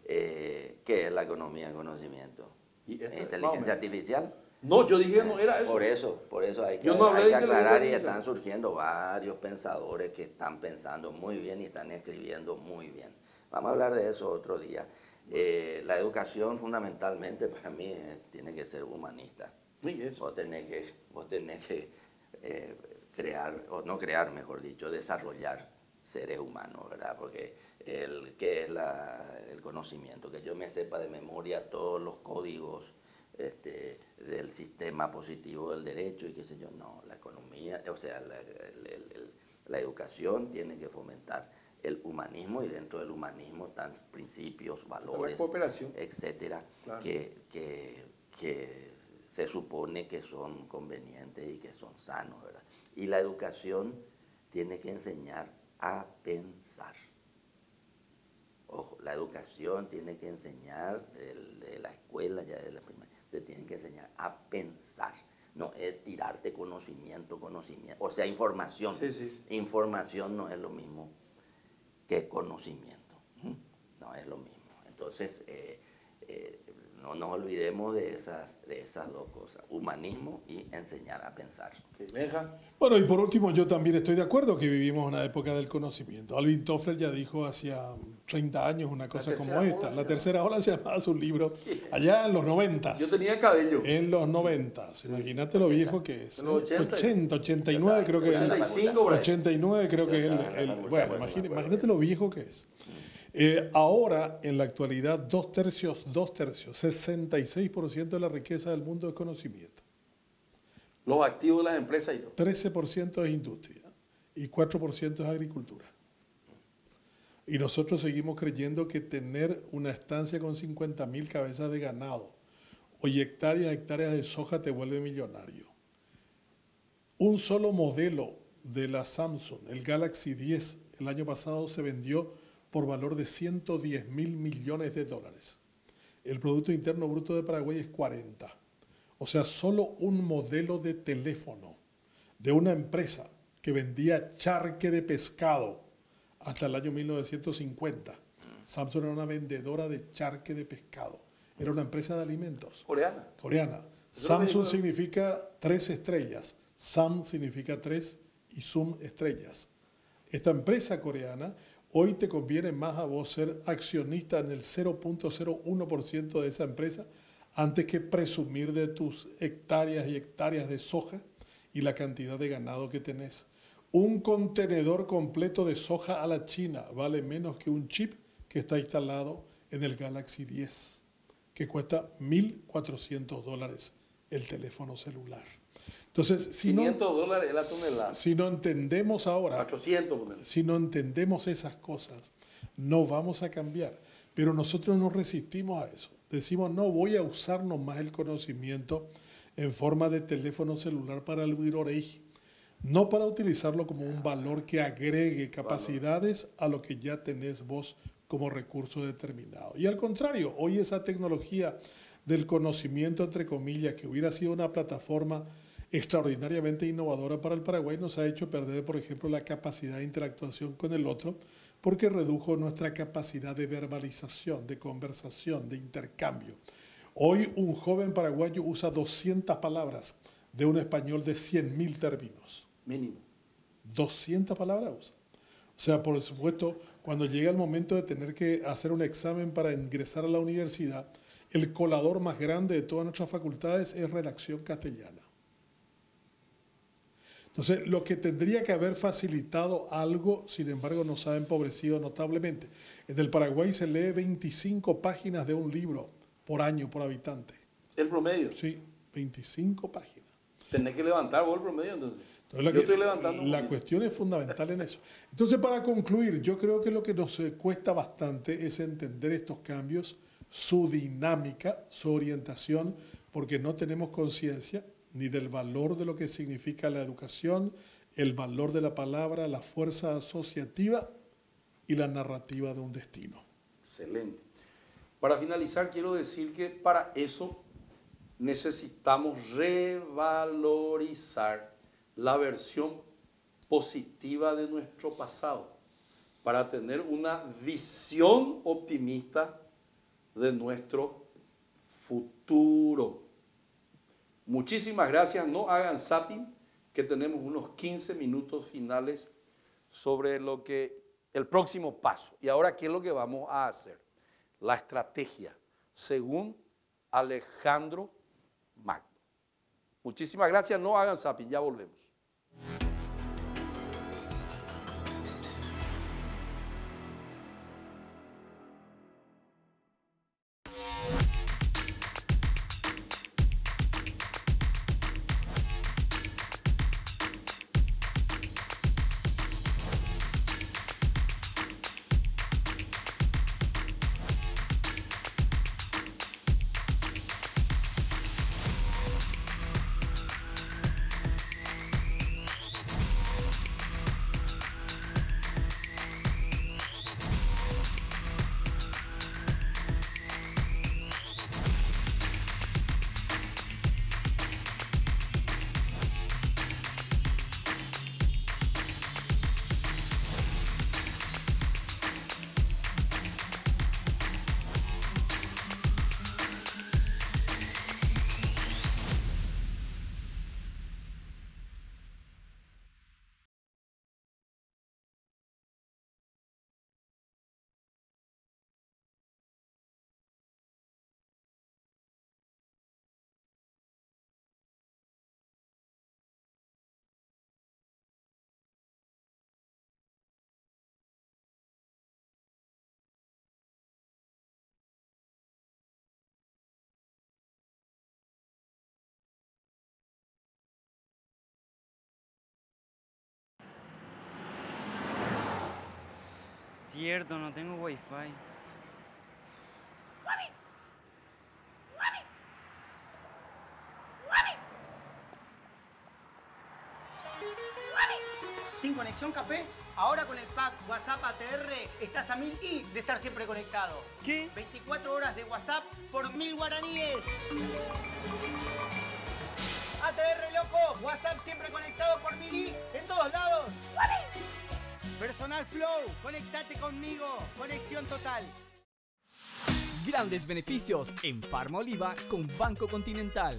¿Qué es la economía del conocimiento? ¿Inteligencia artificial? No, yo dije no era eso. Por eso hay que, hay que aclarar y están surgiendo varios pensadores que están pensando muy bien y están escribiendo muy bien. Vamos a hablar de eso otro día. La educación fundamentalmente para mí tiene que ser humanista. Sí, eso. Vos tenés que crear, o no crear, mejor dicho, desarrollar seres humanos, ¿verdad? Porque ¿qué es el conocimiento? Que yo me sepa de memoria todos los códigos del sistema positivo del derecho y qué sé yo. No, la economía, o sea, la educación tiene que fomentar el humanismo, y dentro del humanismo están principios, valores, etcétera, claro, que se supone que son convenientes y que son sanos, ¿verdad? Y la educación tiene que enseñar a pensar. Ojo, la educación tiene que enseñar de la escuela, ya de la primaria, te tienen que enseñar a pensar. No es tirarte conocimiento, o sea, información. Sí, sí. Información no es lo mismo que conocimiento. No es lo mismo. Entonces, no nos olvidemos de esas dos cosas, humanismo y enseñar a pensar. Bueno, y por último, yo también estoy de acuerdo que vivimos una época del conocimiento. Alvin Toffler ya dijo hacía 30 años una cosa como esta. La tercera ola se llamaba su libro allá en los 90. Yo tenía cabello. En los 90. Imagínate lo viejo que es. 89 creo que es. 89 creo que es. Bueno, imagínate lo viejo que es. Ahora, en la actualidad, dos tercios, 66% de la riqueza del mundo es conocimiento. Los activos de las empresas y todo. 13% es industria y 4% es agricultura. Y nosotros seguimos creyendo que tener una estancia con 50.000 cabezas de ganado o hectáreas de soja te vuelve millonario. Un solo modelo de la Samsung, el Galaxy 10, el año pasado se vendió por valor de 110.000 millones de dólares. El Producto Interno Bruto de Paraguay es 40. O sea, solo un modelo de teléfono de una empresa que vendía charque de pescado hasta el año 1950. Samsung era una vendedora de charque de pescado. Era una empresa de alimentos. Coreana. Samsung significa 3 estrellas. Sam significa 3 y Sum estrellas. Esta empresa coreana, hoy te conviene más a vos ser accionista en el 0.01% de esa empresa antes que presumir de tus hectáreas y hectáreas de soja y la cantidad de ganado que tenés. Un contenedor completo de soja a la China vale menos que un chip que está instalado en el Galaxy 10, que cuesta $1.400 el teléfono celular. Entonces, si $500 la tonelada. Si no entendemos ahora, 800, si no entendemos esas cosas, no vamos a cambiar. Pero nosotros nos resistimos a eso. Decimos, no voy a usar nomás el conocimiento en forma de teléfono celular para el virorey, no para utilizarlo como un valor que agregue capacidades a lo que ya tenés vos como recurso determinado. Y al contrario, hoy esa tecnología del conocimiento, entre comillas, que hubiera sido una plataforma extraordinariamente innovadora para el Paraguay, nos ha hecho perder, por ejemplo, la capacidad de interactuación con el otro, porque redujo nuestra capacidad de verbalización, de conversación, de intercambio. Hoy un joven paraguayo usa 200 palabras de un español de 100.000 términos. Mínimo. 200 palabras usa. O sea, por supuesto, cuando llega el momento de tener que hacer un examen para ingresar a la universidad, el colador más grande de todas nuestras facultades es redacción castellana. Entonces, lo que tendría que haber facilitado algo, sin embargo, nos ha empobrecido notablemente. En el Paraguay se lee 25 páginas de un libro por año, por habitante. ¿El promedio? Sí, 25 páginas. ¿Tenés que levantar vos el promedio entonces? Entonces yo estoy levantando. La cuestión es fundamental en eso. Entonces, para concluir, yo creo que lo que nos cuesta bastante es entender estos cambios, su dinámica, su orientación, porque no tenemos conciencia ni del valor de lo que significa la educación, el valor de la palabra, la fuerza asociativa y la narrativa de un destino. Excelente. Para finalizar, quiero decir que para eso necesitamos revalorizar la versión positiva de nuestro pasado, para tener una visión optimista de nuestro futuro. Muchísimas gracias, no hagan zapping, que tenemos unos 15 minutos finales sobre lo que el próximo paso. Y ahora, ¿qué es lo que vamos a hacer? La estrategia, según Alejandro Magno. Muchísimas gracias, no hagan zapping, ya volvemos. Cierto, no tengo wifi. Sin conexión Café, ahora con el pack WhatsApp ATR estás a 1000 y de estar siempre conectado. ¿Qué? 24 horas de WhatsApp por 1000 guaraníes. ATR loco, WhatsApp siempre conectado por 1000 y en todos lados. Personal Flow, conectate conmigo. Conexión total. Grandes beneficios en Farma Oliva con Banco Continental.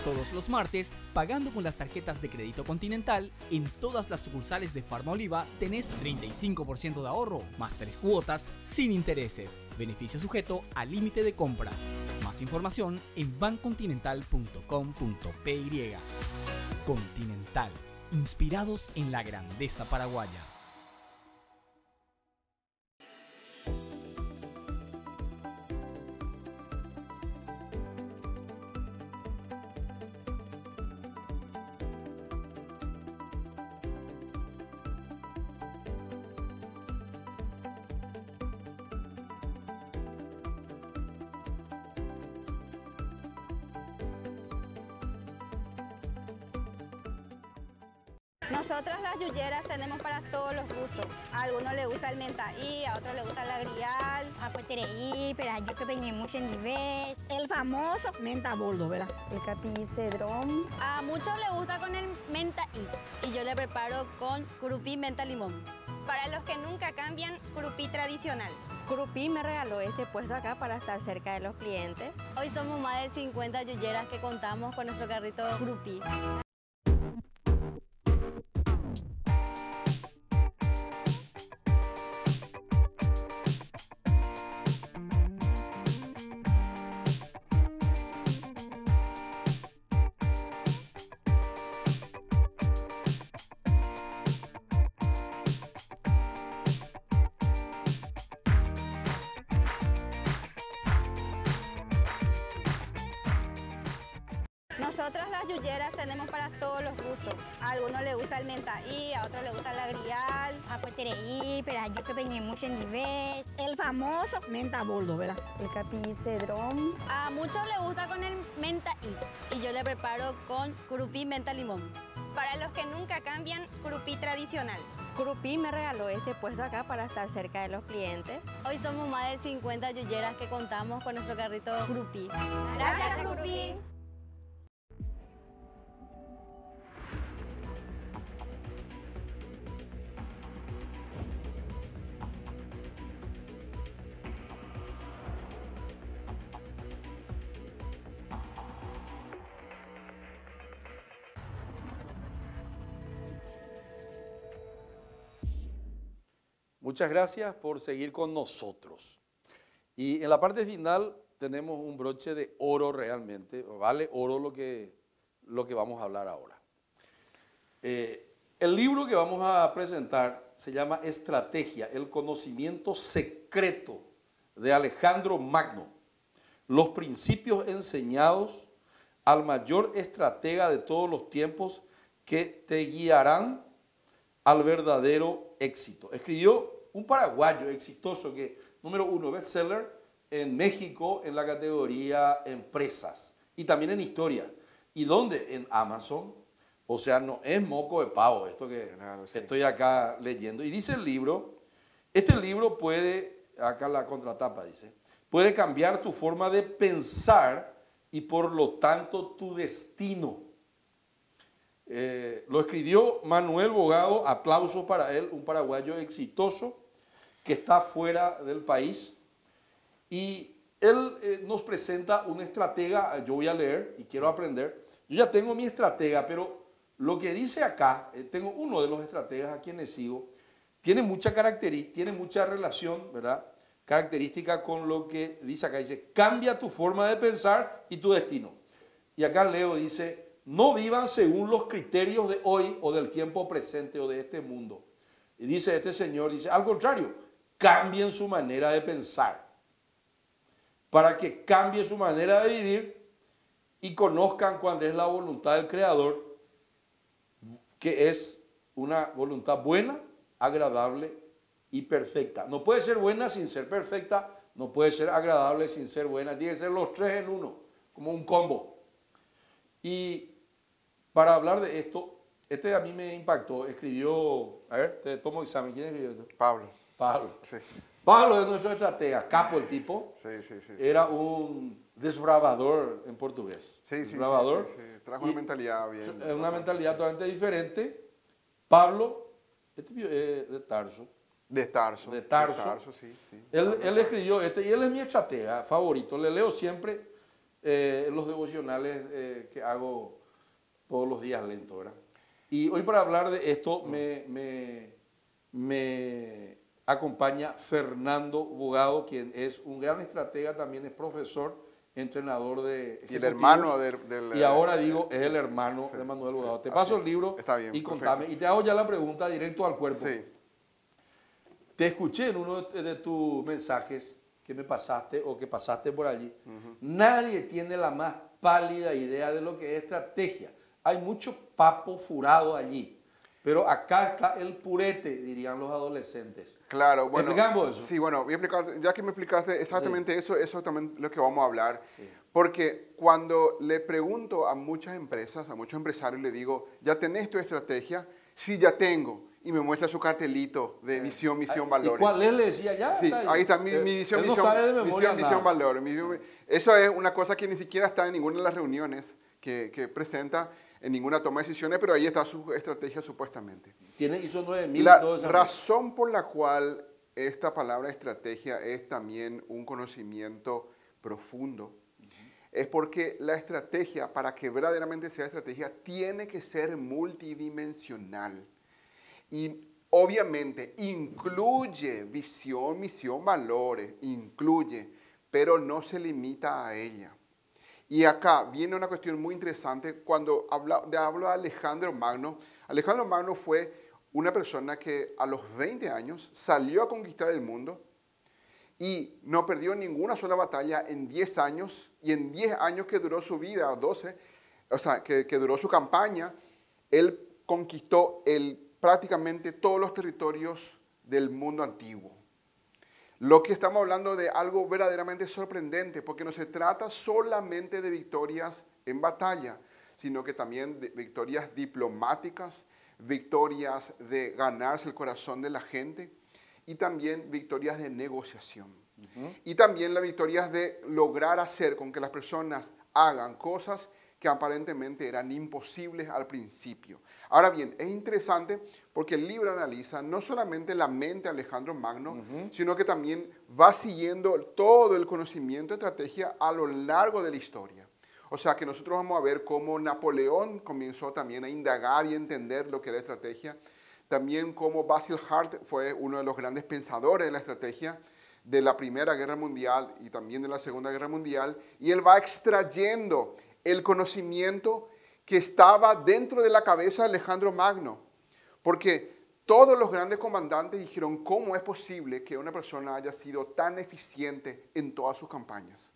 Todos los martes, pagando con las tarjetas de crédito Continental, en todas las sucursales de Farma Oliva tenés 35% de ahorro, más 3 cuotas, sin intereses. Beneficio sujeto al límite de compra. Más información en bancontinental.com.py. Continental, inspirados en la grandeza paraguaya. Nosotros las yuyeras tenemos para todos los gustos. A algunos les gusta el mentaí, a otros les gusta el agrial. Acuetereí, perayo que peñemos en nivel. El famoso menta boldo, ¿verdad? El capicedrón. A muchos les gusta con el mentaí y yo le preparo con curupí menta limón. Para los que nunca cambian, curupí tradicional. Curupí me regaló este puesto acá para estar cerca de los clientes. Hoy somos más de 50 yuyeras que contamos con nuestro carrito curupí. Nosotros las yuyeras tenemos para todos los gustos. A algunos les gusta el mentaí, a otros les gusta el agrial. Acuetereí, perayo que peñemos en nivel. El famoso menta boldo, ¿verdad? El capicedrón. A muchos les gusta con el mentaí y yo le preparo con curupí menta limón. Para los que nunca cambian, curupí tradicional. Curupí me regaló este puesto acá para estar cerca de los clientes. Hoy somos más de 50 yuyeras que contamos con nuestro carrito curupí. Gracias, curupí. Muchas gracias por seguir con nosotros. Y en la parte final tenemos un broche de oro realmente, vale oro lo que vamos a hablar ahora. El libro que vamos a presentar se llama Estrategia, el conocimiento secreto de Alejandro Magno, los principios enseñados al mayor estratega de todos los tiempos que te guiarán al verdadero éxito. Escribió un paraguayo exitoso que, número 1, bestseller en México en la categoría empresas y también en historia. ¿Y dónde? En Amazon. O sea, no es moco de pavo esto que estoy acá leyendo. Y dice el libro, este libro puede, acá la contratapa dice, puede cambiar tu forma de pensar y por lo tanto tu destino. Lo escribió Manuel Bogado, aplausos para él, un paraguayo exitoso que está fuera del país. Y él nos presenta un estratega, yo voy a leer y quiero aprender. Yo ya tengo mi estratega, pero lo que dice acá, tengo uno de los estrategas a quienes sigo, tiene mucha característica, tiene mucha relación, ¿verdad? Característica con lo que dice acá. Dice, cambia tu forma de pensar y tu destino. Y acá Leo dice, no vivan según los criterios de hoy o del tiempo presente o de este mundo. Y dice este señor, dice, al contrario, cambien su manera de pensar. Para que cambie su manera de vivir y conozcan cuál es la voluntad del Creador, que es una voluntad buena, agradable y perfecta. No puede ser buena sin ser perfecta, no puede ser agradable sin ser buena, tiene que ser los tres en uno, como un combo. Y para hablar de esto, este a mí me impactó, escribió, a ver, te tomo examen, ¿quién escribió esto? Pablo. Pablo. Sí. Pablo es nuestro estratega, capo el tipo. Sí, sí, sí. Era un desbravador en portugués. Sí, sí, desbravador. sí, sí, sí. Trajo una mentalidad bien. Una mentalidad totalmente diferente. Pablo, este de Tarso. De Tarso. De Tarso. Sí, sí. Él escribió este y él es mi estratega favorito. Le leo siempre los devocionales que hago todos los días lento, ¿verdad? Y hoy para hablar de esto me acompaña Fernando Bogado, quien es un gran estratega, también es profesor, entrenador de y el hermano y ahora digo, es el hermano sí, de Manuel sí, Bogado. Te paso así, el libro está bien, y perfecto. contame. Y te hago ya la pregunta directo al cuerpo. Sí. Te escuché en uno de tus mensajes que me pasaste o que pasaste por allí. Nadie tiene la más pálida idea de lo que es estrategia. Hay mucho papo furado allí. Pero acá está el purete, dirían los adolescentes. Claro, bueno. ¿Explicamos eso? Sí, bueno, voy a explicar, ya que me explicaste exactamente eso también es lo que vamos a hablar. Sí. Porque cuando le pregunto a muchas empresas, a muchos empresarios, le digo, ¿ya tenés tu estrategia? Sí, ya tengo. Y me muestra su cartelito de visión, misión, valores. ¿Y cuál es? Le decía ya. Sí, ahí está mi visión, él no misión, sabe de memoria misión, nada. valor. Eso es una cosa que ni siquiera está en ninguna de las reuniones que presenta, en ninguna toma de decisiones, pero ahí está su estrategia supuestamente. Tiene ISO 9000 y La todo eso. razón por la cual esta palabra estrategia es también un conocimiento profundo es porque la estrategia, para que verdaderamente sea estrategia, tiene que ser multidimensional. Y obviamente incluye visión, misión, valores, incluye, pero no se limita a ella. Y acá viene una cuestión muy interesante cuando hablo de Alejandro Magno. Alejandro Magno fue una persona que a los 20 años salió a conquistar el mundo y no perdió ninguna sola batalla en 10 años. Y en 10 años que duró su vida, 12, o sea, que duró su campaña, él conquistó prácticamente todos los territorios del mundo antiguo. Lo que estamos hablando de algo verdaderamente sorprendente, porque no se trata solamente de victorias en batalla, sino que también de victorias diplomáticas, victorias de ganarse el corazón de la gente y también victorias de negociación. Y también las victorias de lograr hacer con que las personas hagan cosas que aparentemente eran imposibles al principio. Ahora bien, es interesante porque el libro analiza no solamente la mente de Alejandro Magno, sino que también va siguiendo todo el conocimiento de estrategia a lo largo de la historia. O sea que nosotros vamos a ver cómo Napoleón comenzó también a indagar y entender lo que era estrategia. También cómo Basil Hart fue uno de los grandes pensadores de la estrategia de la Primera Guerra Mundial y también de la Segunda Guerra Mundial. Y él va extrayendo el conocimiento que estaba dentro de la cabeza de Alejandro Magno. Porque todos los grandes comandantes dijeron, ¿cómo es posible que una persona haya sido tan eficiente en todas sus campañas?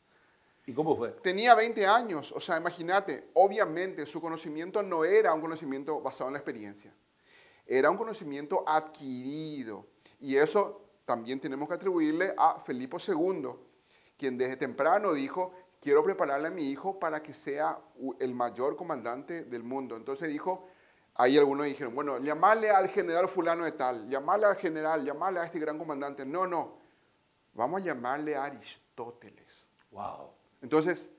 ¿Y cómo fue? Tenía 20 años, o sea, imagínate, obviamente su conocimiento no era un conocimiento basado en la experiencia. Era un conocimiento adquirido. Y eso también tenemos que atribuirle a Felipe II, quien desde temprano dijo, quiero prepararle a mi hijo para que sea el mayor comandante del mundo. Entonces dijo, ahí algunos dijeron, bueno, llamarle al general fulano de tal, llamarle al general, llamarle a este gran comandante. No, no, vamos a llamarle a Aristóteles. Wow. Entonces,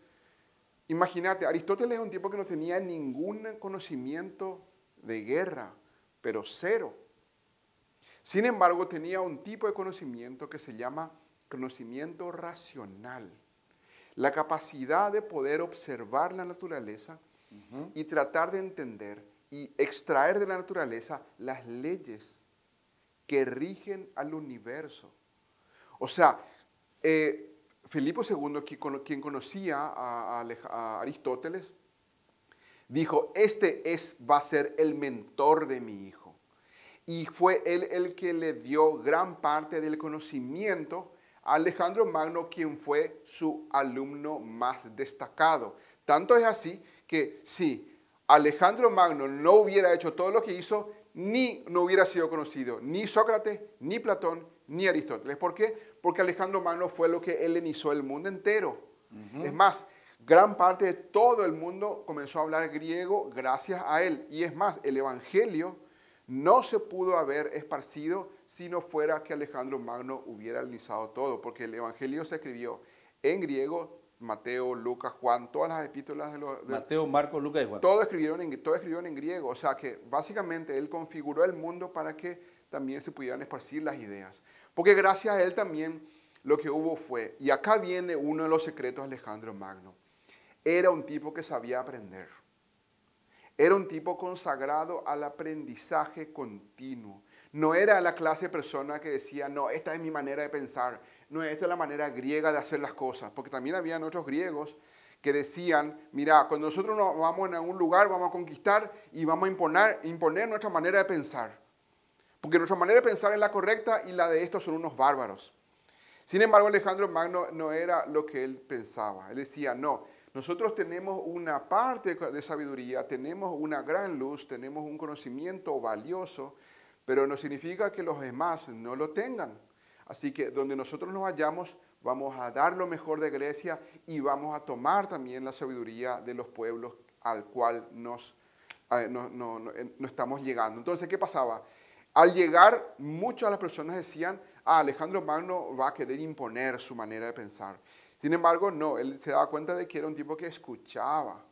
imagínate, Aristóteles es un tipo que no tenía ningún conocimiento de guerra, pero cero. Sin embargo, tenía un tipo de conocimiento que se llama conocimiento racional. La capacidad de poder observar la naturaleza y tratar de entender y extraer de la naturaleza las leyes que rigen al universo. O sea, Felipe II, quien conocía a Aristóteles, dijo, va a ser el mentor de mi hijo. Y fue él el que le dio gran parte del conocimiento a Alejandro Magno, quien fue su alumno más destacado. Tanto es así que si Alejandro Magno no hubiera hecho todo lo que hizo, no hubiera sido conocido ni Sócrates, ni Platón, ni Aristóteles. ¿Por qué? Porque Alejandro Magno fue lo que helenizó el mundo entero. Es más, gran parte de todo el mundo comenzó a hablar griego gracias a él. Y es más, el Evangelio no se pudo haber esparcido si no fuera que Alejandro Magno hubiera helenizado todo, porque el Evangelio se escribió en griego, Mateo, Lucas, Juan, todas las epístolas de Mateo, Marcos, Lucas y Juan. Todos escribieron en griego, o sea que básicamente él configuró el mundo para que también se pudieran esparcir las ideas. Porque gracias a él también lo que hubo fue, y acá viene uno de los secretos de Alejandro Magno, era un tipo que sabía aprender. Era un tipo consagrado al aprendizaje continuo. No era la clase de persona que decía, no, esta es mi manera de pensar, no, esta es la manera griega de hacer las cosas. Porque también habían otros griegos que decían, mira, cuando nosotros nos vamos a un lugar, vamos a conquistar y vamos a imponer nuestra manera de pensar. Porque nuestra manera de pensar es la correcta y la de estos son unos bárbaros. Sin embargo, Alejandro Magno no era lo que él pensaba. Él decía, no, nosotros tenemos una parte de sabiduría, tenemos una gran luz, tenemos un conocimiento valioso, pero no significa que los demás no lo tengan. Así que donde nosotros nos vayamos, vamos a dar lo mejor de Grecia y vamos a tomar también la sabiduría de los pueblos al cual no estamos llegando. Entonces, ¿qué pasaba? Al llegar, muchas de las personas decían, Alejandro Magno va a querer imponer su manera de pensar. Sin embargo, no, él se daba cuenta de que era un tipo que escuchaba.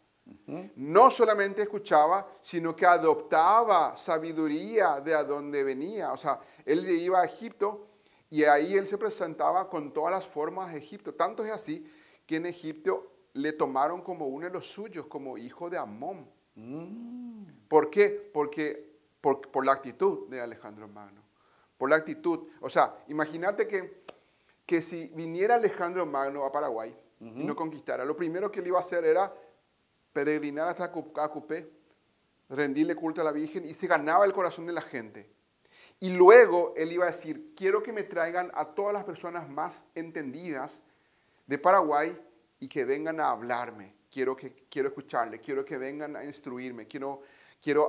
No solamente escuchaba, sino que adoptaba sabiduría de a donde venía. O sea, él iba a Egipto y ahí él se presentaba con todas las formas de Egipto. Tanto es así que en Egipto le tomaron como uno de los suyos, como hijo de Amón. ¿Por qué? Porque por la actitud de Alejandro Magno. Por la actitud. O sea, imagínate que si viniera Alejandro Magno a Paraguay y no conquistara, lo primero que él iba a hacer era peregrinar hasta Acupé, rendirle culto a la Virgen y se ganaba el corazón de la gente. Y luego él iba a decir, quiero que me traigan a todas las personas más entendidas de Paraguay y que vengan a hablarme. Quiero escucharle, quiero que vengan a instruirme, quiero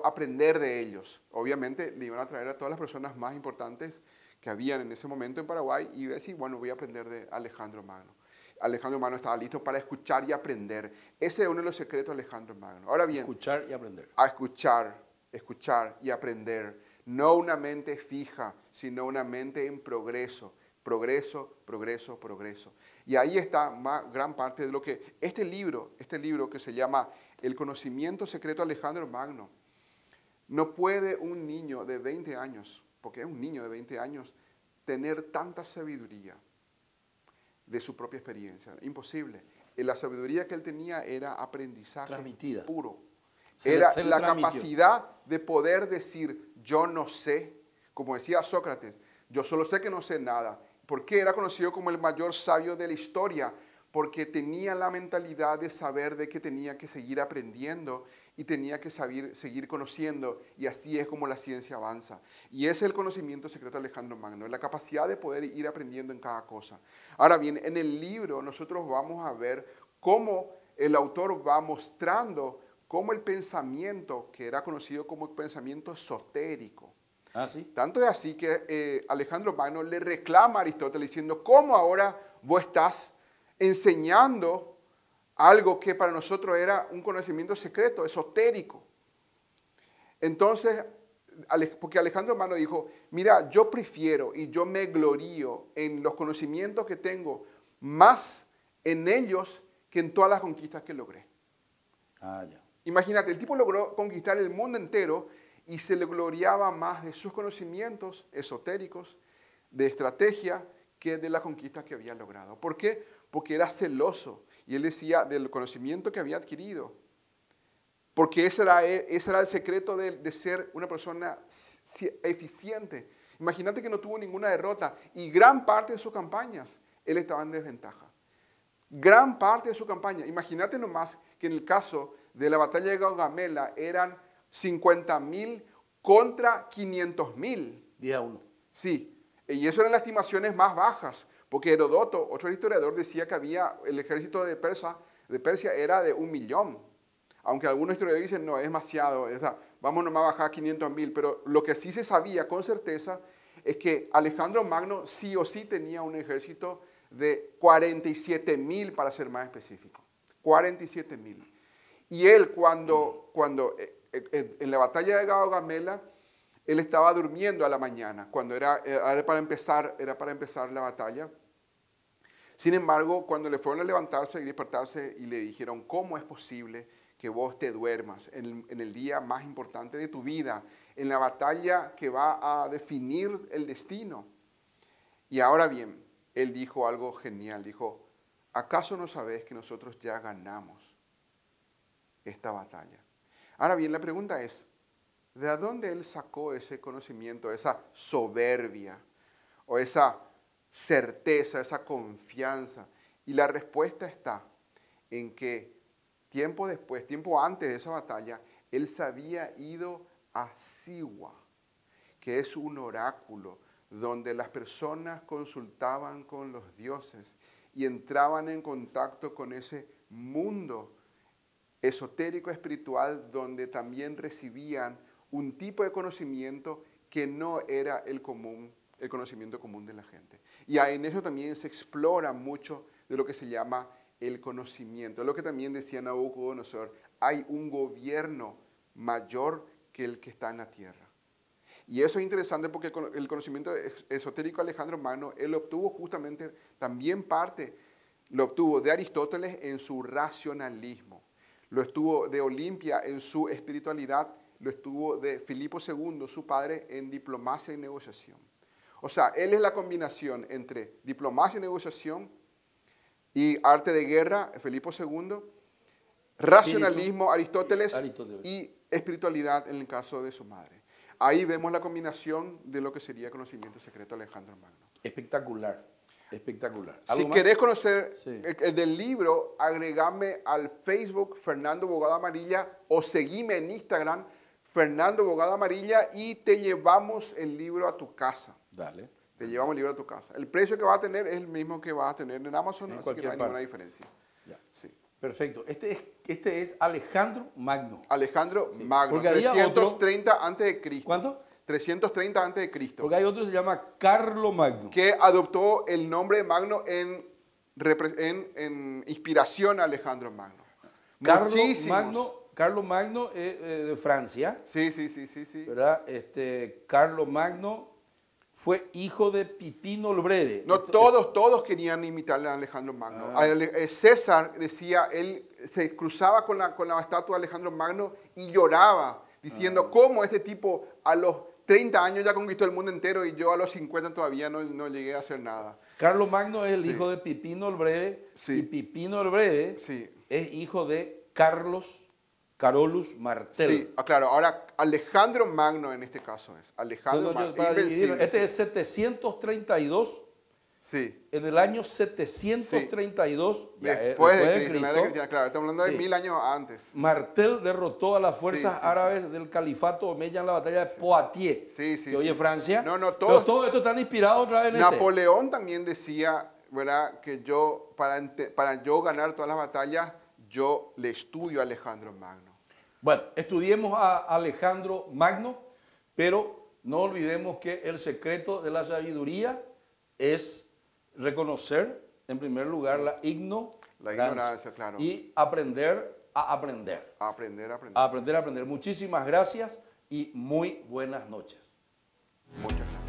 aprender de ellos. Obviamente le iban a traer a todas las personas más importantes que habían en ese momento en Paraguay y iba a decir, bueno, voy a aprender de Alejandro Magno. Alejandro Magno estaba listo para escuchar y aprender. Ese es uno de los secretos de Alejandro Magno. Ahora bien, escuchar y aprender. A escuchar y aprender. No una mente fija, sino una mente en progreso. Progreso, progreso, progreso. Y ahí está gran parte de lo que este libro que se llama El conocimiento secreto de Alejandro Magno, no puede un niño de 20 años, porque es un niño de 20 años, tener tanta sabiduría de su propia experiencia. Imposible. La sabiduría que él tenía era aprendizaje transmitida, puro. Se Era le la transmitió. capacidad de poder decir, yo no sé, como decía Sócrates, yo solo sé que no sé nada. ¿Por qué era conocido como el mayor sabio de la historia? Porque tenía la mentalidad de saber de que tenía que seguir aprendiendo y tenía que seguir conociendo, y así es como la ciencia avanza. Y ese es el conocimiento secreto de Alejandro Magno, la capacidad de poder ir aprendiendo en cada cosa. Ahora bien, en el libro nosotros vamos a ver cómo el autor va mostrando cómo el pensamiento, que era conocido como el pensamiento esotérico, ¿sí? Tanto es así que Alejandro Magno le reclama a Aristóteles diciendo, ¿cómo ahora vos estás enseñando algo que para nosotros era un conocimiento secreto, esotérico? Entonces, porque Alejandro Magno dijo, mira, yo prefiero y yo me glorío en los conocimientos que tengo, más en ellos que en todas las conquistas que logré. Ya. Imagínate, el tipo logró conquistar el mundo entero y se le gloriaba más de sus conocimientos esotéricos, de estrategia, que de las conquistas que había logrado. ¿Por qué? Porque era celoso. Y él decía del conocimiento que había adquirido. Porque ese era el secreto de ser una persona eficiente. Imagínate que no tuvo ninguna derrota. Y gran parte de sus campañas, él estaba en desventaja. Gran parte de su campaña. Imagínate nomás que en el caso de la batalla de Gaugamela eran 50.000 contra 500.000. 10-1. Sí, y eso eran las estimaciones más bajas, porque Herodoto, otro historiador, decía que el ejército de Persia era de 1.000.000. Aunque algunos historiadores dicen, no, es demasiado. vamos nomás a bajar a 500.000, pero lo que sí se sabía con certeza es que Alejandro Magno sí o sí tenía un ejército de 47.000, para ser más específico. 47.000. Y él cuando en la batalla de Gaugamela, él estaba durmiendo a la mañana, cuando era para empezar la batalla. Sin embargo, cuando le fueron a levantarse y despertarse y le dijeron, ¿cómo es posible que vos te duermas en el día más importante de tu vida, en la batalla que va a definir el destino? Y ahora bien, él dijo algo genial, dijo, ¿acaso no sabés que nosotros ya ganamos esta batalla? Ahora bien, la pregunta es, ¿de dónde él sacó ese conocimiento, esa soberbia o esa certeza, esa confianza? Y la respuesta está en que tiempo después, tiempo antes de esa batalla, él se había ido a Siwa, que es un oráculo donde las personas consultaban con los dioses y entraban en contacto con ese mundo esotérico espiritual donde también recibían un tipo de conocimiento que no era el conocimiento común de la gente. Y en eso también se explora mucho de lo que se llama el conocimiento. Lo que también decía Nabucodonosor, hay un gobierno mayor que el que está en la tierra. Y eso es interesante porque el conocimiento esotérico de Alejandro Magno, él obtuvo justamente también lo obtuvo de Aristóteles en su racionalismo, lo estuvo de Olimpia en su espiritualidad, lo estuvo de Filipo II, su padre, en diplomacia y negociación. O sea, él es la combinación entre diplomacia y negociación y arte de guerra, Filipo II, racionalismo, Aristóteles, y espiritualidad en el caso de su madre. Ahí vemos la combinación de lo que sería conocimiento secreto de Alejandro Magno. Espectacular, espectacular. Si querés conocer el del libro, agregame al Facebook Fernando Bogado Amarilla o seguime en Instagram Fernando Bogado Amarilla y te llevamos el libro a tu casa. Dale. Te llevamos el libro a tu casa. El precio que va a tener es el mismo que vas a tener en Amazon, así que no hay ninguna diferencia. Ya. Sí. Perfecto. Este es Alejandro Magno. Alejandro Magno, Porque había 330 antes de Cristo. ¿Cuánto? 330 antes de Cristo. Porque hay otro que se llama Carlo Magno. Que adoptó el nombre de Magno en inspiración a Alejandro Magno. Carlo Magno de Francia. Sí. ¿Verdad? Carlo Magno fue hijo de Pipino el Breve. No, todos querían imitarle a Alejandro Magno. César decía, él se cruzaba con la estatua de Alejandro Magno y lloraba, diciendo, ¿cómo este tipo a los 30 años ya conquistó el mundo entero y yo a los 50 todavía no llegué a hacer nada? Carlo Magno es el hijo de Pipino el Breve, y Pipino el Breve es hijo de Carolus Martel. Sí, claro. Ahora, Alejandro Magno en este caso es. Alejandro Magno. Este es 732. Sí. En el año 732 después de Cristo. Claro, estamos hablando de 1000 años antes. Martel derrotó a las fuerzas árabes del califato omeya en la batalla de Poitiers, que hoy en Francia. Pero todo esto está inspirado otra vez en Napoleón también decía, ¿verdad?, que para yo ganar todas las batallas, yo le estudio a Alejandro Magno. Bueno, estudiemos a Alejandro Magno, pero no olvidemos que el secreto de la sabiduría es reconocer, en primer lugar, la ignorancia, claro. Y aprender a aprender. Aprender a aprender. Muchísimas gracias y muy buenas noches. Muchas gracias.